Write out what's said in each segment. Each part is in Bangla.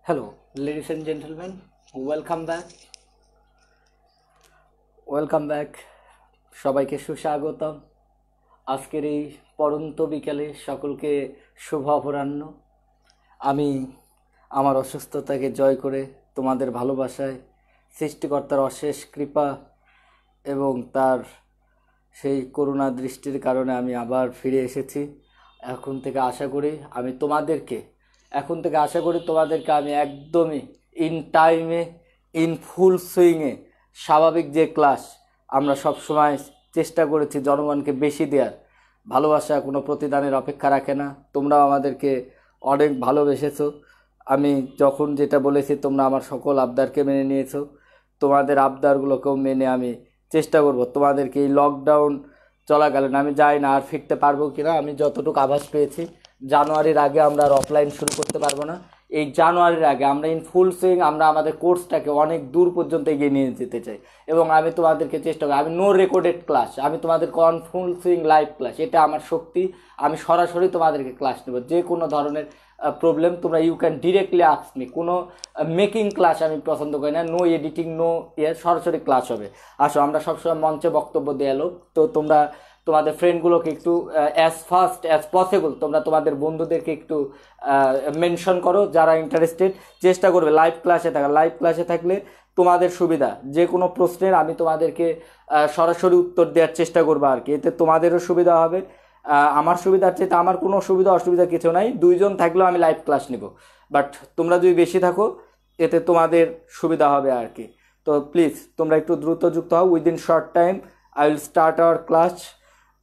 Hello, ladies and gentlemen, welcome back. Welcome back, সবাইকে সুস্বাগতম। আজকের এই পড়ন্ত বিকেলে সকলকে শুভ অপরাহ্ন। আমি আমার অসুস্থতাকে জয় করে তোমাদের ভালোবাসায়, সৃষ্টিকর্তার অশেষ কৃপা এবং তার সেই করুণা দৃষ্টির কারণে আমি আবার ফিরে এসেছি। এখন থেকে আশা করি তোমাদেরকে আমি একদমই ইন টাইমে, ইন ফুল সুইংয়ে স্বাভাবিক যে ক্লাস আমরা সব সময় চেষ্টা করেছি জনগণকে বেশি দেওয়ার, ভালোবাসা কোনো প্রতিদানের অপেক্ষা রাখে না। তোমরাও আমাদেরকে অনেক ভালোবেসেছো। আমি যখন যেটা বলেছি তোমরা আমার সকল আবদারকে মেনে নিয়েছো। তোমাদের আবদারগুলোকেও মেনে আমি চেষ্টা করব। তোমাদেরকে এই লকডাউন চলাকালীন আমি জানি না আর ফিরতে পারবো কি না। আমি যতটুকু আভাস পেয়েছি জানুয়ারির আগে আমরা আর অফলাইন শুরু করতে পারবো না। এই জানুয়ারির আগে আমরা ইন ফুল সুইং আমরা আমাদের কোর্সটাকে অনেক দূর পর্যন্ত এগিয়ে নিয়ে যেতে চাই এবং আমি তোমাদেরকে চেষ্টা করি। আমি নো রেকর্ডেড ক্লাস, আমি তোমাদেরকে on full swing live class, এটা আমার শক্তি। আমি সরাসরি তোমাদেরকে ক্লাস নেব। যে কোনো ধরনের প্রবলেম তোমরা you can directly ask me. কোনো মেকিং ক্লাস আমি পছন্দ করি না, নো এডিটিং, নো সরাসরি ক্লাস হবে। আসো, আমরা সবসময় মঞ্চে বক্তব্য দিয়ে এলো, তো তোমরা তোমাদের ফ্রেন্ডগুলোকে একটু অ্যাজ ফাস্ট অ্যাজ পসিবল তোমরা তোমাদের বন্ধুদেরকে একটু মেনশন করো যারা ইন্টারেস্টেড। চেষ্টা করবে লাইভ ক্লাসে থাকলে তোমাদের সুবিধা। যে কোনো প্রশ্নের আমি তোমাদেরকে সরাসরি উত্তর দেওয়ার চেষ্টা করবো আর কি। এতে তোমাদেরও সুবিধা হবে। আমার সুবিধার চেয়ে আমার কোনো অসুবিধা কিছু নাই। দুইজন থাকলেও আমি লাইভ ক্লাস নিব, বাট তোমরা যদি বেশি থাকো এতে তোমাদের সুবিধা হবে আর কি। তো প্লিজ তোমরা একটু দ্রুত যুক্ত হও। Within short time I will start our class.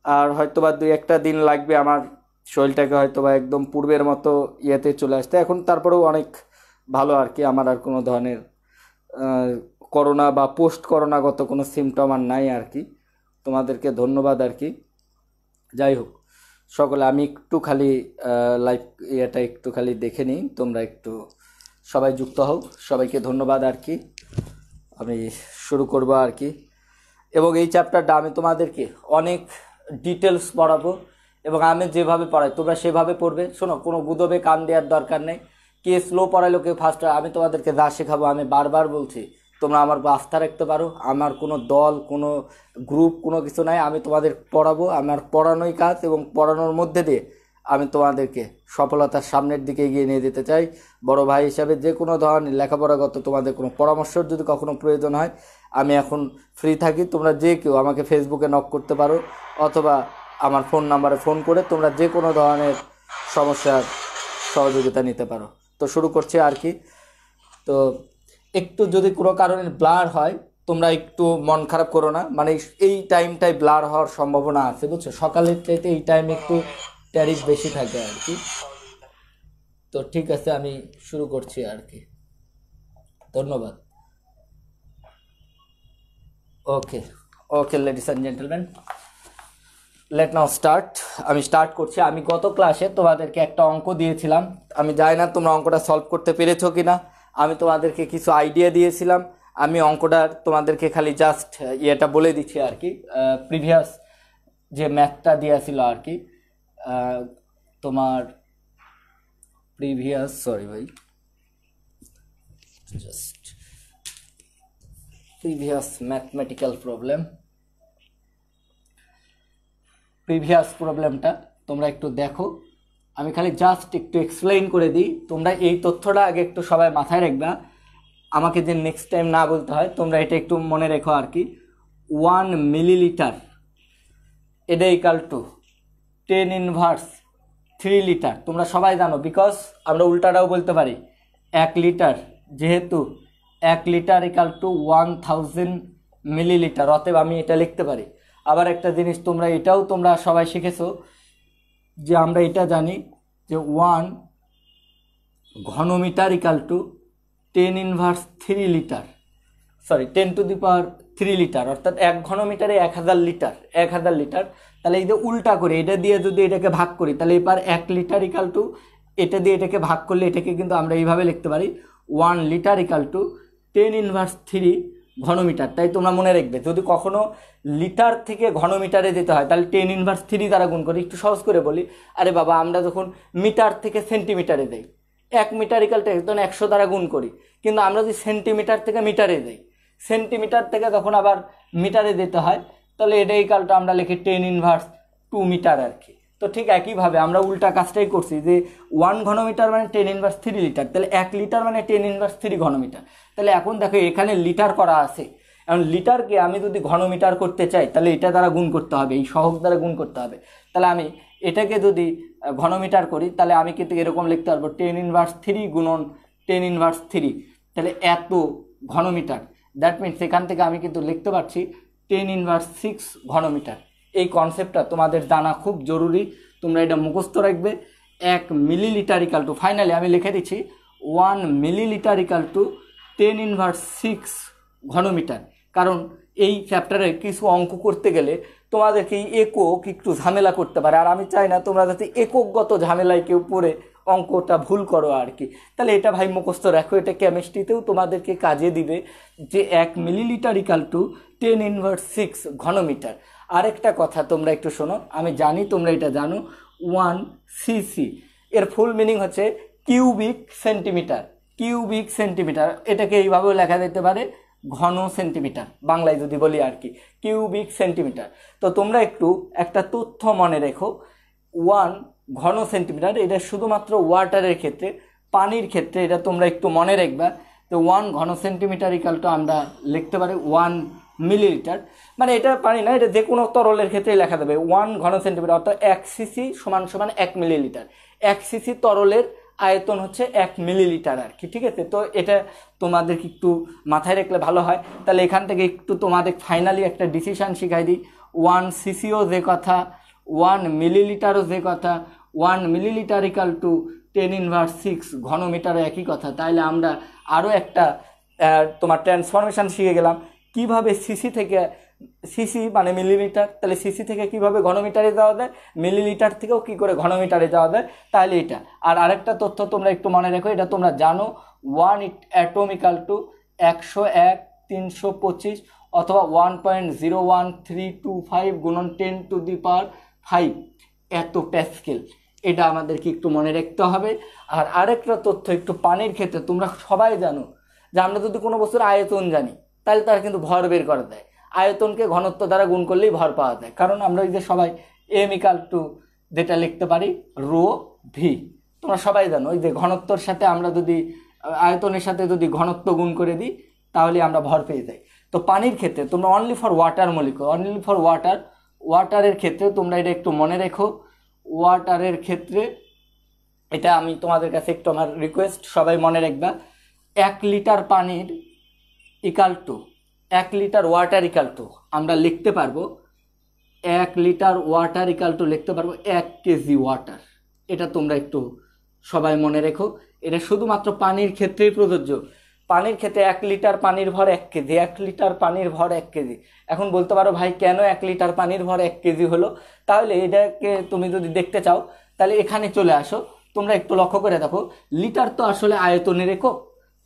আর হয়তোবা 2-1টা দিন লাগবে আমার শরীরটাকে হয়তোবা একদম পূর্বের মতো ইয়েতে চলে আসতে। এখন তারপরেও অনেক ভালো আর কি। আমার আর কোনো ধরনের করোনা বা পোস্ট করোনাগত কোনো সিমটম আর নাই আর কি। তোমাদেরকে ধন্যবাদ আর কি। যাই হোক সকলে, আমি একটু খালি লাইভ ইয়েটা একটু খালি দেখে নিই। তোমরা একটু সবাই যুক্ত হও। সবাইকে ধন্যবাদ আর কি। আমি শুরু করব আর কি। এবং এই চ্যাপ্টারটা আমি তোমাদেরকে অনেক ডিটেলস পড়াবো এবং আমি যেভাবে পড়াই তোমরা সেভাবে পড়বে। শোনো, কোনো গুদবে কান দেওয়ার দরকার নেই। কে স্লো পড়াইলো কে ফাস্ট, আমি তোমাদেরকে যা শেখাবো আমি বারবার বলছি তোমরা আমার আস্থা রাখতে পারো। আমার কোনো দল, কোনো গ্রুপ, কোনো কিছু নাই। আমি তোমাদের পড়াবো, আমার পড়ানোই কাজ এবং পড়ানোর মধ্যে দিয়ে আমি তোমাদেরকে সফলতার সামনের দিকে এগিয়ে নিয়ে যেতে চাই। বড় ভাই হিসাবে যে কোনো ধরনের লেখাপড়াগত তোমাদের কোনো পরামর্শের যদি কখনো প্রয়োজন হয় আমি এখন ফ্রি থাকি। তোমরা যে কেউ আমাকে ফেসবুকে নক করতে পারো অথবা আমার ফোন নাম্বারে ফোন করে তোমরা যে কোনো ধরনের সমস্যার সহযোগিতা নিতে পারো। তো শুরু করছি আর কি। তো একটু যদি কোনো কারণে ব্লার হয় তোমরা একটু মন খারাপ করো না। মানে এই টাইমটায় ব্লার হওয়ার সম্ভাবনা আছে, বুঝছো। সকালের চাইতে এই টাইমে একটু ট্যারিফ বেশি থাকে আর কি। তো ঠিক আছে, আমি শুরু করছি আর কি। ধন্যবাদ। Okay ladies and gentleman, let now start. আমি স্টার্ট করছি। আমি গত ক্লাসে তোমাদেরকে একটা অঙ্ক দিয়েছিলাম। আমি জানি না তোমরা অঙ্কটা সলভ করতে পেরেছো কি না। আমি তোমাদেরকে কিছু আইডিয়া দিয়েছিলাম। আমি অঙ্কটার তোমাদেরকে খালি জাস্ট ইয়েটা বলে দিচ্ছি আর কি। প্রিভিয়াস যে ম্যাথটা দিয়েছিল আর কি, তোমার প্রিভিয়াস, সরি ভাই, just previous mathematical problem, previous প্রবলেমটা তোমরা একটু দেখো আমি খালি জাস্ট একটু এক্সপ্লেইন করে দিই, তোমরা এই তথ্যটা আগে একটু সবাই মাথায় রাখবা, আমাকে যে নেক্সট টাইম না বলতে হয়, তোমরা এটা একটু মনে রেখো আর কি। 1 মিলিলিটার এটা ইকাল টু 10⁻³ লিটার। তোমরা সবাই জানো, বিকজ আমরা উল্টাটাও বলতে পারি, 1 লিটার, যেহেতু 1 লিটার ইকাল টু 1000 মিলিলিটার, অতএব আমি এটা লিখতে পারি। আবার একটা জিনিস তোমরা এটাও তোমরা সবাই শিখেছো যে আমরা এটা জানি যে 1 ঘনমিটার ইকাল টু 10⁻³ লিটার, সরি 10⁻³ লিটার, অর্থাৎ 1 ঘনমিটারে 1000 লিটার, 1000 লিটার। তাহলে এই যে উল্টা করে এটা দিয়ে যদি এটাকে ভাগ করি, তাহলে এবার 1 লিটার ইকাল টু এটা দিয়ে এটাকে ভাগ করলে এটাকে কিন্তু আমরা এইভাবে লিখতে পারি 1 লিটার ইকাল টু 10⁻³ ঘনমিটার। তাই তোমরা মনে রাখবে, যদি কখনো লিটার থেকে ঘনমিটারে যেতে হয় তাহলে 10⁻³ দ্বারা গুণ করি। একটু সহজ করে বলি, আরে বাবা আমরা যখন মিটার থেকে সেন্টিমিটারে যাই, 1 মিটার ইকাল টু 100 দ্বারা গুণ করি, কিন্তু আমরা যদি সেন্টিমিটার থেকে মিটারে যাই, সেন্টিমিটার থেকে যখন আবার মিটারে যেতে হয়, তাহলে এটা ইকালটা আমরা লিখি 10⁻² মিটার আর কি। তো ঠিক একইভাবে আমরা উল্টা কাজটাই করছি, যে 1 ঘনমিটার মানে 10⁻³ লিটার, তাহলে 1 লিটার মানে 10⁻³ ঘনমিটার। তাহলে এখন দেখো এখানে লিটার করা আছে, এখন লিটারকে আমি যদি ঘনমিটার করতে চাই তাহলে এটা দ্বারা গুণ করতে হবে, এই সহগ দ্বারা গুণ করতে হবে। তাহলে আমি এটাকে যদি ঘনমিটার করি তাহলে আমি কিন্তু এরকম লিখতে পারবো 10⁻³ গুণন 10⁻³, তাহলে এত ঘনমিটার। দ্যাট মিনস এখান থেকে আমি কিন্তু লিখতে পারছি 10⁻6 ঘনমিটার। এই কনসেপ্টটা তোমাদের জানা খুব জরুরি, তোমরা এটা মুখস্থ রাখবে। 1 মিলিলিটার ইকাল টু, ফাইনালি আমি লিখে দিচ্ছি 1 মিলিলিটার ইকাল টু 10⁻6 ঘনমিটার। কারণ এই চ্যাপ্টারে কিছু অঙ্ক করতে গেলে তোমাদেরকে একক একটু ঝামেলা করতে পারে, আর আমি চাই না তোমরা যাতে এককগত ঝামেলায় কেউ পড়ে অঙ্কটা ভুল করো আর কি। তাহলে এটা ভাই মুখস্থ রাখো, এটা কেমিস্ট্রিতেও তোমাদেরকে কাজে দিবে যে 1 মিলিলিটার ইকাল টু 10⁻6 ঘনমিটার। আরেকটা কথা তোমরা একটু শোনো, আমি জানি তোমরা এটা জানো, 1 সিসি এর ফুল মিনিং হচ্ছে কিউবিক সেন্টিমিটার। কিউবিক সেন্টিমিটার এটাকে এইভাবেও লেখা যেতে পারে ঘন সেন্টিমিটার, বাংলায় যদি বলি আর কি, কিউবিক সেন্টিমিটার। তো তোমরা একটু একটা তথ্য মনে রেখো, 1 ঘন সেন্টিমিটার এটা শুধুমাত্র ওয়াটারের ক্ষেত্রে, পানির ক্ষেত্রে এটা তোমরা একটু মনে রাখবা। তো 1 ঘন সেন্টিমিটার ইকাল টু আমরা লিখতে পারি 1 মিলিলিটার, মানে এটা পানি না, এটা যে কোনো তরলের ক্ষেত্রে লেখা যাবে 1 ঘন সেন্টিমিটার, অর্থাৎ 1 সিসি সমান সমান 1 মিলিলিটার। 1 সিসি তরলের আয়তন হচ্ছে 1 মিলিলিটার আর কি, ঠিক আছে। তো এটা তোমাদেরকে একটু মাথায় রাখলে ভালো হয়। তাহলে এখান থেকে একটু তোমাদের ফাইনালি একটা ডিসিশন শিখাই দিই, 1 সিসিও যে কথা, 1 মিলিলিটারও যে কথা, 1 মিলিলিটার ইকাল টু 10⁻6 ঘনমিটারও একই কথা। তাইলে আমরা আরও একটা তোমার ট্রান্সফরমেশন শিখে গেলাম, কিভাবে সিসি থেকে, সিসি মানে মিলিমিটার, তাহলে সিসি থেকে কিভাবে ঘনমিটারে যাওয়া যায়, মিলিলিটার থেকেও কি করে ঘনমিটারে যাওয়া যায়, তাহলে এটা। আর আরেকটা তথ্য তোমরা একটু মনে রেখো, এটা তোমরা জানো, 1 অ্যাটম ইকাল টু 101 325 অথবা 1.01325 গুণন 10⁵ এত প্যাসকেল। এটা আমাদেরকে একটু মনে রাখতে হবে। আর আরেকটা তথ্য একটু পানির ক্ষেত্রে, তোমরা সবাই জানো যে আমরা যদি কোনো বস্তুর আয়তন জানি তাহলে তারা কিন্তু ভর বের করে দেয়, আয়তনকে ঘনত্ব দ্বারা গুণ করলেই ভর পাওয়া যায়। কারণ আমরা ওই যে সবাই এম ইকাল টু যেটা লিখতে পারি রো ভি, তোমরা সবাই জানো ওই যে ঘনত্বর সাথে আমরা যদি আয়তনের সাথে যদি ঘনত্ব গুণ করে দিই তাহলে আমরা ভর পেয়ে যাই। তো পানির ক্ষেত্রে তোমরা only for water molecule, only for water, ওয়াটারের ক্ষেত্রে তোমরা এটা একটু মনে রেখো। ওয়াটারের ক্ষেত্রে এটা আমি তোমাদের কাছে একটু আমার রিকোয়েস্ট, সবাই মনে রাখবা, 1 লিটার পানির equal to 1 litre water equal to আমরা লিখতে পারবো 1 লিটার ওয়াটার ইকাল টু লিখতে পারবো 1 কেজি ওয়াটার। এটা তোমরা একটু সবাই মনে রেখো, এটা শুধুমাত্র পানির ক্ষেত্রেই প্রযোজ্য। পানির ক্ষেত্রে 1 লিটার পানির ভর 1 কেজি, 1 লিটার পানির ভর 1 কেজি। এখন বলতে পারো ভাই কেন 1 লিটার পানির ভর 1 কেজি হলো? তাহলে এটাকে তুমি যদি দেখতে চাও তাহলে এখানে চলে আসো, তোমরা একটু লক্ষ্য করে দেখো, লিটার তো আসলে আয়তনের একক,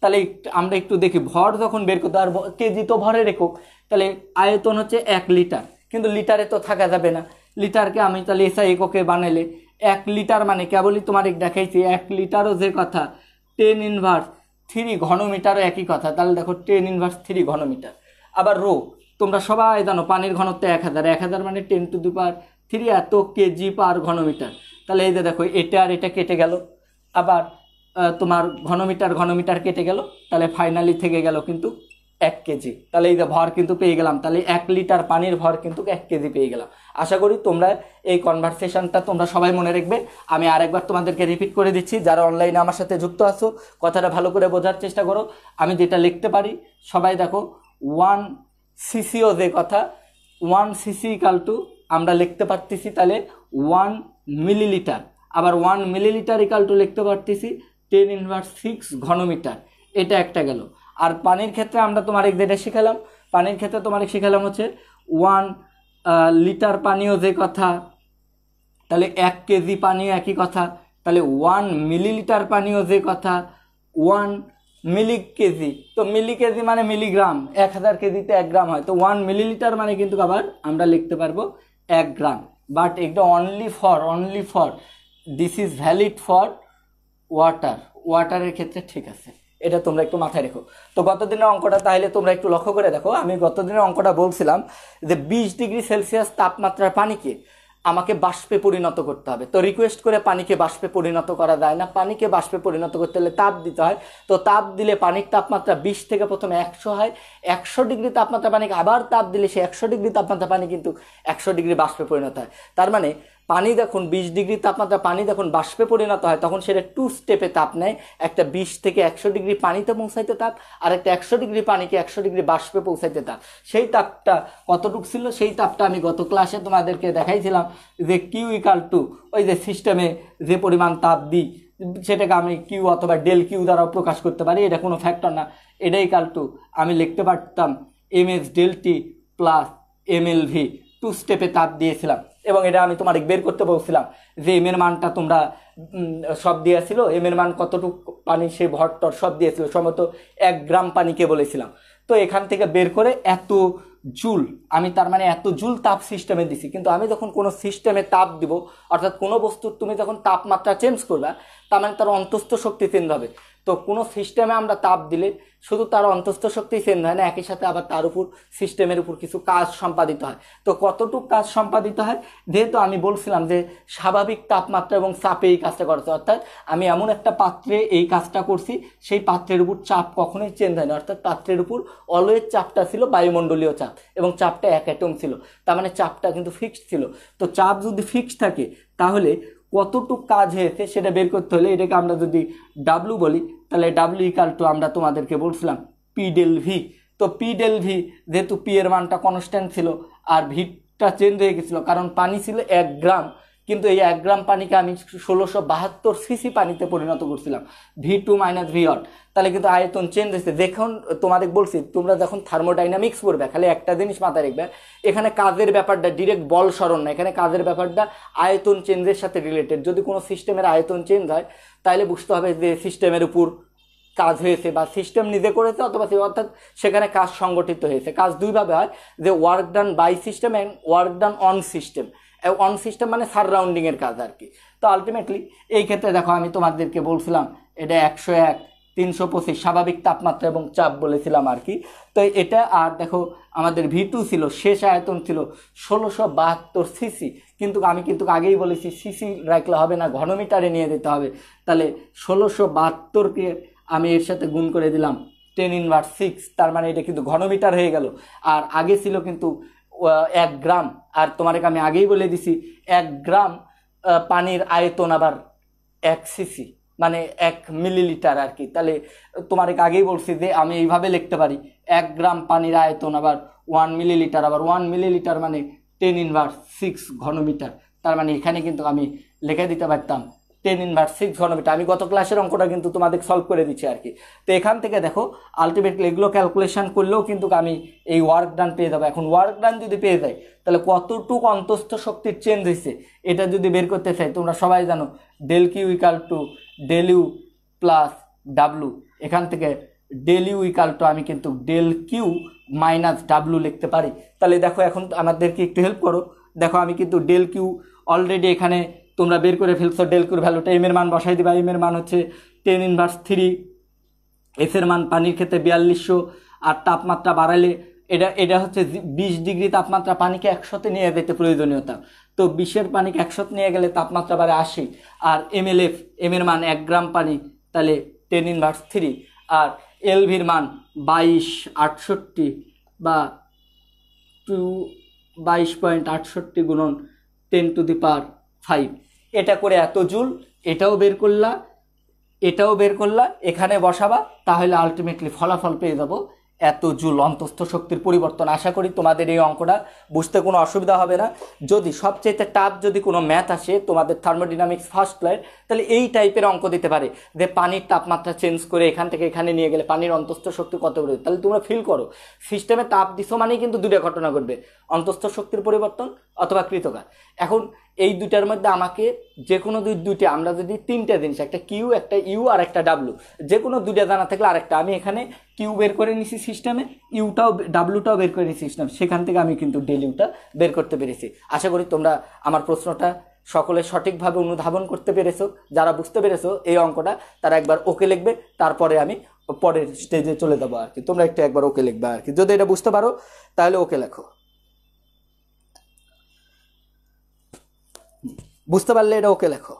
তাহলে আমরা একটু দেখি ভর যখন বের করতে, আর কেজি তো ভরের একক, তাহলে আয়তন হচ্ছে 1 লিটার, কিন্তু লিটারে তো থাকা যাবে না, লিটারকে আমি তাহলে এসআই এককে বানাইলে 1 লিটার মানে কেবলই তোমার দেখাইছি 1 লিটারও যে কথা, 10⁻³ ঘনমিটারও একই কথা, তাহলে দেখো 10⁻³ ঘনমিটার। আবার রো তোমরা সবাই জানো পানির ঘনত্ব 1000, 1000 মানে 10⁻³ এত কেজি পার ঘনমিটার, তাহলে এই যে দেখো এটা আর এটা কেটে গেল, আবার তোমার ঘনমিটার কেটে গেল, তাহলে ফাইনালি থেকে গেল কিন্তু 1 কেজি। তাহলে এই যে ভর কিন্তু পেয়ে গেলাম, তাহলে 1 লিটার পানির ভর কিন্তু 1 কেজি পেয়ে গেলাম। আশা করি তোমরা এই কনভারসেশনটা তোমরা সবাই মনে রাখবে। আমি আরেকবার তোমাদেরকে রিপিট করে দিচ্ছি, যারা অনলাইনে আমার সাথে যুক্ত আছো কথাটা ভালো করে বোঝার চেষ্টা করো। আমি যেটা লিখতে পারি সবাই দেখো, 1 সিসিও যে কথা, 1 সিসি ইকাল টু আমরা লিখতে পারতেছি তাহলে 1 মিলিলিটার, আবার 1 মিলিলিটার ইকাল টু লিখতে পারতেছি 10⁻⁶ ঘনমিটার। এটা একটা গেল। আর পানির ক্ষেত্রে আমরা তোমার যেটা শিখালাম, পানির ক্ষেত্রে তোমার শিখালাম হচ্ছে 1 লিটার পানিও যে কথা, তাহলে 1 কেজি পানিও একই কথা, তাহলে 1 মিলিলিটার পানিও যে কথা 1 মিলি কেজি। তো মিলি কেজি মানে মিলিগ্রাম, 1000 কেজিতে 1 গ্রাম হয়, তো 1 মিলিলিটার মানে কিন্তু আবার আমরা লিখতে পারবো 1 গ্রাম। বাট এটা only for this is valid for ওয়াটারের ক্ষেত্রে, ঠিক আছে? এটা তোমরা একটু মাথায় রেখো। তো গতদিনের অঙ্কটা তাহলে তোমরা একটু লক্ষ্য করে দেখো। আমি গতদিনের অঙ্কটা বলছিলাম যে 20 ডিগ্রি সেলসিয়াস তাপমাত্রার পানিকে আমাকে বাষ্পে পরিণত করতে হবে। তো রিকোয়েস্ট করে পানিকে বাষ্পে পরিণত করা যায় না, পানিকে বাষ্পে পরিণত করতে হলে তাপ দিতে হয়। তো তাপ দিলে পানির তাপমাত্রা 20 থেকে প্রথমে 100 হয়, 100 ডিগ্রি তাপমাত্রা পানিকে আবার তাপ দিলে সে 100 ডিগ্রি তাপমাত্রা পানি কিন্তু 100 ডিগ্রি বাষ্পে পরিণত হয়। তার মানে পানি যখন 20 ডিগ্রি তাপমাত্রা পানি যখন বাষ্পে পরিণত হয় তখন সেটা 2 স্টেপে তাপ নেয়। একটা 20 থেকে 100 ডিগ্রি পানিতে পৌঁছাইতে তাপ, আর একটা 100 ডিগ্রি পানিকে 100 ডিগ্রি বাষ্পে পৌঁছাইতে তাপ। সেই তাপটা কতটুকু ছিল, সেই তাপটা আমি গত ক্লাসে তোমাদেরকে দেখাইছিলাম যে কিউ ইকাল টু ওই যে সিস্টেমে যে পরিমাণ তাপ দিই সেটাকে আমি কিউ অথবা ডেল কিউ দ্বারাও প্রকাশ করতে পারি, এটা কোনো ফ্যাক্টর না। এটা ইকাল টু আমি লিখতে পারতাম এমএস ডেল টি প্লাস এমএলভি, 2 স্টেপে তাপ দিয়েছিলাম। এবং এটা আমি তোমার বের করতে বলছিলাম যে এম এর মানটা তোমরা সব দিয়েছিল, এম এর মান কতটুকু পানি সেই ভরটর সব দিয়েছিল, সম্ভবত 1 গ্রাম পানিকে বলেছিলাম। তো এখান থেকে বের করে এত জুল, আমি তার মানে এত জুল তাপ সিস্টেমে দিছি। কিন্তু আমি যখন কোনো সিস্টেমে তাপ দিব, অর্থাৎ কোনো বস্তুর তুমি যখন তাপমাত্রা চেঞ্জ করবে তার মানে তার অন্তস্থ শক্তি চেঞ্জ হবে। তো কোনো সিস্টেমে আমরা তাপ দিলে শুধু তার অন্তস্থ শক্তি চেঞ্জ হয় না, একই সাথে আবার তার উপর সিস্টেমের উপর কিছু কাজ সম্পাদিত হয়। তো কতটুকু কাজ সম্পাদিত হয়, যেহেতু আমি বলছিলাম যে স্বাভাবিক তাপমাত্রা এবং চাপে এই কাজটা করছে, অর্থাৎ আমি এমন একটা পাত্রে এই কাজটা করছি সেই পাত্রের উপর চাপ কখনোই চেঞ্জ হয় না, অর্থাৎ পাত্রের উপর অলওয়েজ চাপটা ছিল বায়ুমণ্ডলীয় চাপ এবং চাপটা 1 অ্যাটম ছিল, তার মানে চাপটা কিন্তু ফিক্সড ছিল। তো চাপ যদি ফিক্সড থাকে তাহলে কতটুকু কাজ হয়েছে সেটা বের করতে হলে এটাকে আমরা যদি ডাব্লু বলি, তাহলে ডাব্লু ইকাল টু আমরা তোমাদেরকে বলছিলাম পি ডেল ভি। তো পি ডেল ভি, যেহেতু পি এর মানটা কনস্ট্যান্ট ছিল আর ভিটা চেঞ্জ হয়ে গেছিলো, কারণ পানি ছিল 1 গ্রাম, কিন্তু এই 1 গ্রাম পানিকে আমি 1672 সিসি পানিতে পরিণত করছিলাম, V2 মাইনাস V1। তাহলে কিন্তু আয়তন চেঞ্জ হয়েছে। দেখুন তোমাদের বলছি তোমরা যখন থার্মোডাইনামিক্স পড়বে খালি একটা জিনিস মাথায় রাখবে, এখানে কাজের ব্যাপারটা ডিরেক্ট বল সরণ না, এখানে কাজের ব্যাপারটা আয়তন চেঞ্জের সাথে রিলেটেড। যদি কোনো সিস্টেমের আয়তন চেঞ্জ হয় তাহলে বুঝতে হবে যে সিস্টেমের উপর কাজ হয়েছে বা সিস্টেম নিজে করেছে, অথবা অর্থাৎ সেখানে কাজ সংগঠিত হয়েছে। কাজ দুইভাবে হয়, যে work done by system and work done on system. On system মানে সারাউন্ডিং এর কাজ আর কি। তো আলটিমেটলি এই ক্ষেত্রে দেখো আমি তোমাদেরকে বলছিলাম এটা 101, 325 স্বাভাবিক তাপমাত্রা এবং চাপ বলেছিলাম আর কি। তো এটা আর দেখো আমাদের V2 ছিল, শেষ আয়তন ছিল 1672 সিসি, কিন্তু আমি কিন্তু আগেই বলেছি সিসি রাখলে হবে না, ঘনমিটারে নিয়ে যেতে হবে। তাহলে 1672কে আমি এর সাথে গুণ করে দিলাম 10⁻⁶, তার মানে এটা কিন্তু ঘনমিটার হয়ে গেল। আর আগে ছিল কিন্তু 1 গ্রাম, আর তোমাকে আমি আগেই বলে দিছি 1 গ্রাম পানির আয়তন আবার 1 সিসি মানে 1 মিলিলিটার আর কি। তাহলে তোমাকে আগেই বলছি যে আমি এইভাবে লিখতে পারি 1 গ্রাম পানির আয়তন আবার 1 মিলিলিটার, আবার 1 মিলিলিটার মানে 10⁻⁶ ঘনমিটার। তার মানে এখানে কিন্তু আমি লিখে দিতে পারতাম 10⁻⁶ ঘনমিটার। আমি গত ক্লাসের অঙ্কটা কিন্তু তোমাদের সলভ করে দিচ্ছি আর কি। তো এখান থেকে দেখো আলটিমেটলি এগুলো ক্যালকুলেশন করলেও কিন্তু আমি এই ওয়ার্ক ডান পেয়ে যাবো। এখন ওয়ার্ক ডান যদি পেয়ে যাই তাহলে কতটুকু অন্তস্থ শক্তির চেঞ্জ হয়েছে এটা যদি বের করতে চাই, তোমরা সবাই জানো del Q equal to del you plus ডাব্লু। এখান থেকে ডেল ইউ ইকাল টু আমি কিন্তু ডেল কিউ মাইনাস ডাব্লু লিখতে পারি। তাহলে দেখো এখন আমাদেরকে একটু হেল্প করো, দেখো আমি কিন্তু ডেল কিউ অলরেডি এখানে তোমরা বের করে ফেলছো। ডেল কিউর ভ্যালুটা এম এর মান বসাই দিবা, এম এর মান হচ্ছে 10⁻3, এফ এর মান পানির ক্ষেত্রে 4200, আর তাপমাত্রা বাড়ালে এটা এটা হচ্ছে 20 ডিগ্রি তাপমাত্রা পানিকে 100-তে নিয়ে যেতে প্রয়োজনীয়তা। তো 20-এর পানিকে 100-তে নিয়ে গেলে তাপমাত্রা বাড়ে 80। আর MLF, এম এর মান 1 গ্রাম পানি, তাহলে 10⁻³ আর এলভির মান 2268 বা 22.68 গুণন 10⁵ এটা করে এত জুল। এটাও বের করলা, এটাও বের করলা, এখানে বসাবা, তাহলে আলটিমেটলি ফলাফল পেয়ে যাবো এত জুল অন্তস্থ শক্তির পরিবর্তন। আশা করি তোমাদের এই অঙ্কটা বুঝতে কোনো অসুবিধা হবে না। যদি সবচেয়ে টাফ যদি কোনো ম্যাথ আসে তোমাদের থার্মোডাইনামিক্স ফার্স্ট ক্লাস, তাহলে এই টাইপের অঙ্ক দিতে পারে যে পানির তাপমাত্রা চেঞ্জ করে এখান থেকে এখানে নিয়ে গেলে পানির অন্তস্থ শক্তি কত বেড়ে। তাহলে তোমরা ফিল করো সিস্টেমে তাপ দিছো মানেই কিন্তু দুটো ঘটনা ঘটবে, অন্তস্থ শক্তির পরিবর্তন অথবা কৃতকার। এখন এই দুটার মধ্যে আমাকে যে কোনো দুইটা, আমরা যদি 3টে জিনিস, একটা কিউ, একটা ইউ আর একটা ডাব্লু, যে কোনো দুইটা জানা থাকলে আরেকটা, আমি এখানে কিউ বের করে নিছি সিস্টেমে, ইউটাও ডাব্লুটাও বের করে নিছি সিস্টেম, সেখান থেকে আমি কিন্তু ডেলিউটা বের করতে পেরেছি। আশা করি তোমরা আমার প্রশ্নটা সকলে সঠিকভাবে অনুধাবন করতে পেরেছো। যারা বুঝতে পেরেছো এই অঙ্কটা তারা একবার ওকে লিখবে, তারপরে আমি পরের স্টেজে চলে যাবো আর কি। তোমরা একবার ওকে লিখবে আর কি, যদি এটা বুঝতে পারো তাহলে ওকে লেখো। বুঝতে পারলে এটা ওকে লেখো।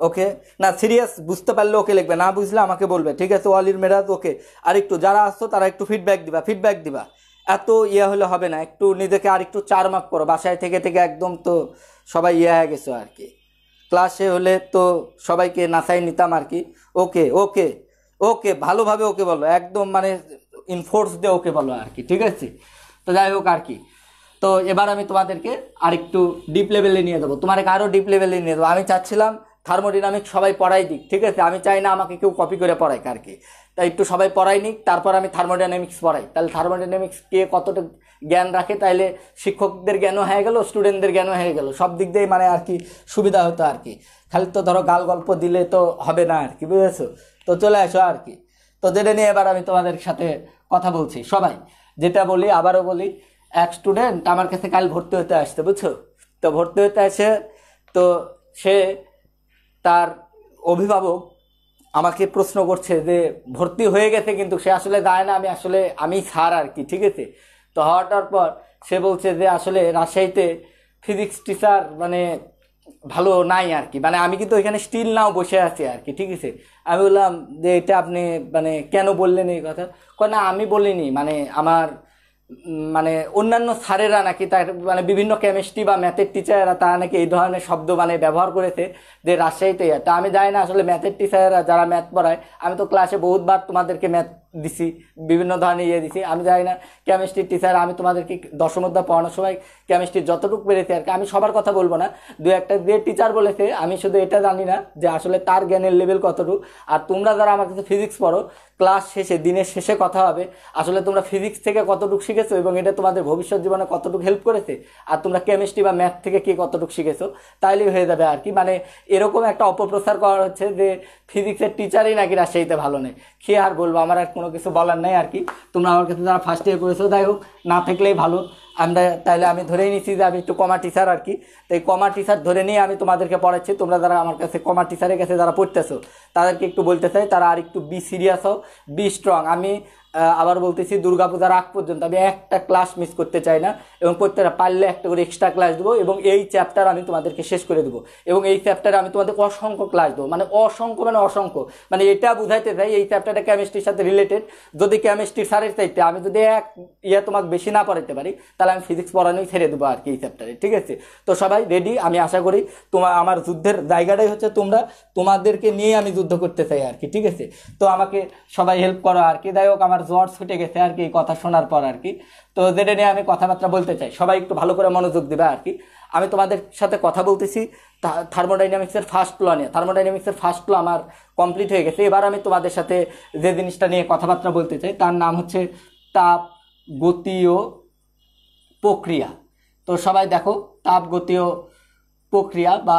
ওকে না, সিরিয়াস, বুঝতে পারলে ওকে লিখবে, না বুঝলে আমাকে বলবে, ঠিক আছে? ওয়ালির মেরাজ ওকে। আর একটু যারা আসছো তারা একটু ফিডব্যাক দিবা। এত ইয়ে হলে হবে না, একটু নিজেকে আর একটু 4 মার্ক করো। বাসায় থেকে একদম তো সবাই ইয়ে হয়ে গেছো আর কি, ক্লাসে হলে তো সবাইকে নাচাই নিতাম আর কি। ওকে ওকে ওকে, ভালোভাবে ওকে বলো, একদম মানে ইনফোর্স দিয়ে ওকে বলো আর কি, ঠিক আছে? তো যাই হোক আর কি, তো এবার আমি তোমাদেরকে আরেকটু ডিপ লেভেলে নিয়ে যাবো, তোমাদেরকে আরও ডিপ লেভেলে নিয়ে যাবো। আমি চাচ্ছিলাম থার্মোডাইনামিক্স সবাই পড়াই দিক, ঠিক আছে? আমি চাই না আমাকে কেউ কপি করে পড়ায় আর কি। তাই একটু সবাই পড়াই নিক, তারপর আমি থার্মোডাইনামিক্স পড়াই। তাহলে থার্মোডাইনামিক্স কে কতটা জ্ঞান রাখে, তাইলে শিক্ষকদের জ্ঞানও হয়ে গেল, স্টুডেন্টদের জ্ঞানও হয়ে গেল, সব দিক দিয়ে মানে আর কি সুবিধা হতো আর কি। খালি তো ধরো গাল গল্প দিলে তো হবে না আর কি, বুঝেছো? তো চলে আসো আর কি। তো যেটা নিয়ে এবার আমি তোমাদের সাথে কথা বলছি, সবাই যেটা বলি আবারও বলি, এক স্টুডেন্ট আমার কাছে কাল ভর্তি হতে আসছে, বুঝছো? তো ভর্তি হতে আসে, তো সে তার অভিভাবক আমাকে প্রশ্ন করছে যে ভর্তি হয়ে গেছে কিন্তু সে আসলে যায় না, আমি স্যার আর কি, ঠিক আছে? তো হওয়াটার পর সে বলছে যে আসলে রাজশাহীতে ফিজিক্স টিচার মানে ভালো নাই আর কি, মানে আমি কিন্তু ওইখানে স্টিল নাও বসে আছি আর কি, ঠিক আছে? আমি বললাম যে এটা আপনি মানে কেন বললেন এই কথা? না আমি বলিনি, মানে আমার মানে অন্যান্য স্যারেরা নাকি তার মানে বিভিন্ন কেমিস্ট্রি বা ম্যাথের টিচাররা তারা নাকি এই ধরনের শব্দ মানে ব্যবহার করেছে যে রাজশাহীতে। তা আমি জানি না আসলে ম্যাথের টিচাররা যারা ম্যাথ পড়ায়, আমি তো ক্লাসে বহুতবার তোমাদেরকে ম্যাথ দিছি, বিভিন্ন ধরনের ইয়ে দিছি, আমি জানি না কেমিস্ট্রির টিচার, আমি তোমাদেরকে দশম অধ্যায় পড়ানোর সময় কেমিস্ট্রির যতটুকু পেরেছি আর কি, আমি সবার কথা বলবো না, দু একটা যে টিচার বলেছে আমি শুধু এটা জানি না যে আসলে তার জ্ঞানের লেভেল কতটুকু। আর তোমরা যারা আমার কাছে ফিজিক্স পড়ো, ক্লাস শেষে দিনের শেষে কথা হবে আসলে তোমরা ফিজিক্স থেকে কতটুকু শিখেছো এবং এটা তোমাদের ভবিষ্যৎ জীবনে কতটুকু হেল্প করেছে, আর তোমরা কেমিস্ট্রি বা ম্যাথ থেকে কি কতটুকু শিখেছো, তাইলেই হয়ে যাবে আর কি। মানে এরকম একটা অপপ্রচার করা হচ্ছে যে ফিজিক্সের টিচারই নাকি রাজশাহীতে ভালো নেই, কি আর বলবো, আমার আর কোনো কিছু বলার নেই আর কি। তোমরা আমার কাছে যারা ফার্স্ট ইয়ার করেছো, যাই হোক, না থাকলেই ভালো। তাইলে আমি ধরেই নিচ্ছি যে আমি একটু কমা টিচার আর কি। তো এই কমা টিচার ধরে নিয়ে আমি তোমাদেরকে পড়াচ্ছি। তোমরা যারা আমার কাছে কমা টিচারের কাছে যারা পড়তেছো তাদেরকে একটু বলতে চাই, তারা আর একটু বি সিরিয়াস হও, বি স্ট্রং। আমি আবার বলতেছি, দুর্গাপূজার আগ পর্যন্ত আমি একটা ক্লাস মিস করতে চাই না, এবং প্রত্যেকটা পারলে একটা করে এক্সট্রা ক্লাস দেবো, এবং এই চ্যাপ্টার আমি তোমাদেরকে শেষ করে দেবো, এবং এই চ্যাপ্টারে আমি তোমাদের অসংখ্য ক্লাস দেবো, মানে অসংখ্য, মানে এটা বুঝাইতে চাই এই চ্যাপ্টারটা কেমিস্ট্রির সাথে রিলেটেড। যদি কেমিস্ট্রি স্যারের চাইতে আমি যদি এক তোমাকে বেশি না পড়াইতে পারি, তাহলে আমি ফিজিক্স পড়ানোই ছেড়ে দেবো আর কি এই চ্যাপ্টারে, ঠিক আছে? তো সবাই রেডি? আমি আশা করি আমার যুদ্ধের জায়গাটাই হচ্ছে তোমাদেরকে নিয়ে আমি যুদ্ধ করতে চাই আর কি, ঠিক আছে? তো আমাকে সবাই হেল্প করো আর কি। যাই হোক, আমার জ্বর ছুটে গেছে আর কি এই কথা শোনার পর আর কি। তো যেটা নিয়ে আমি কথাবার্তা বলতে চাই, সবাই একটু ভালো করে মনোযোগ দিবে আর কি। আমি তোমাদের সাথে কথা বলতেছি থার্মোডাইনামিক্সের ফার্স্ট ল নিয়ে। থার্মোডাইনামিক্সের ফার্স্ট ল আমার কমপ্লিট হয়ে গেছে। এবার আমি তোমাদের সাথে যে জিনিসটা নিয়ে কথাবার্তা বলতে চাই তার নাম হচ্ছে তাপগতীয় প্রক্রিয়া। তো সবাই দেখো, তাপগতীয় প্রক্রিয়া বা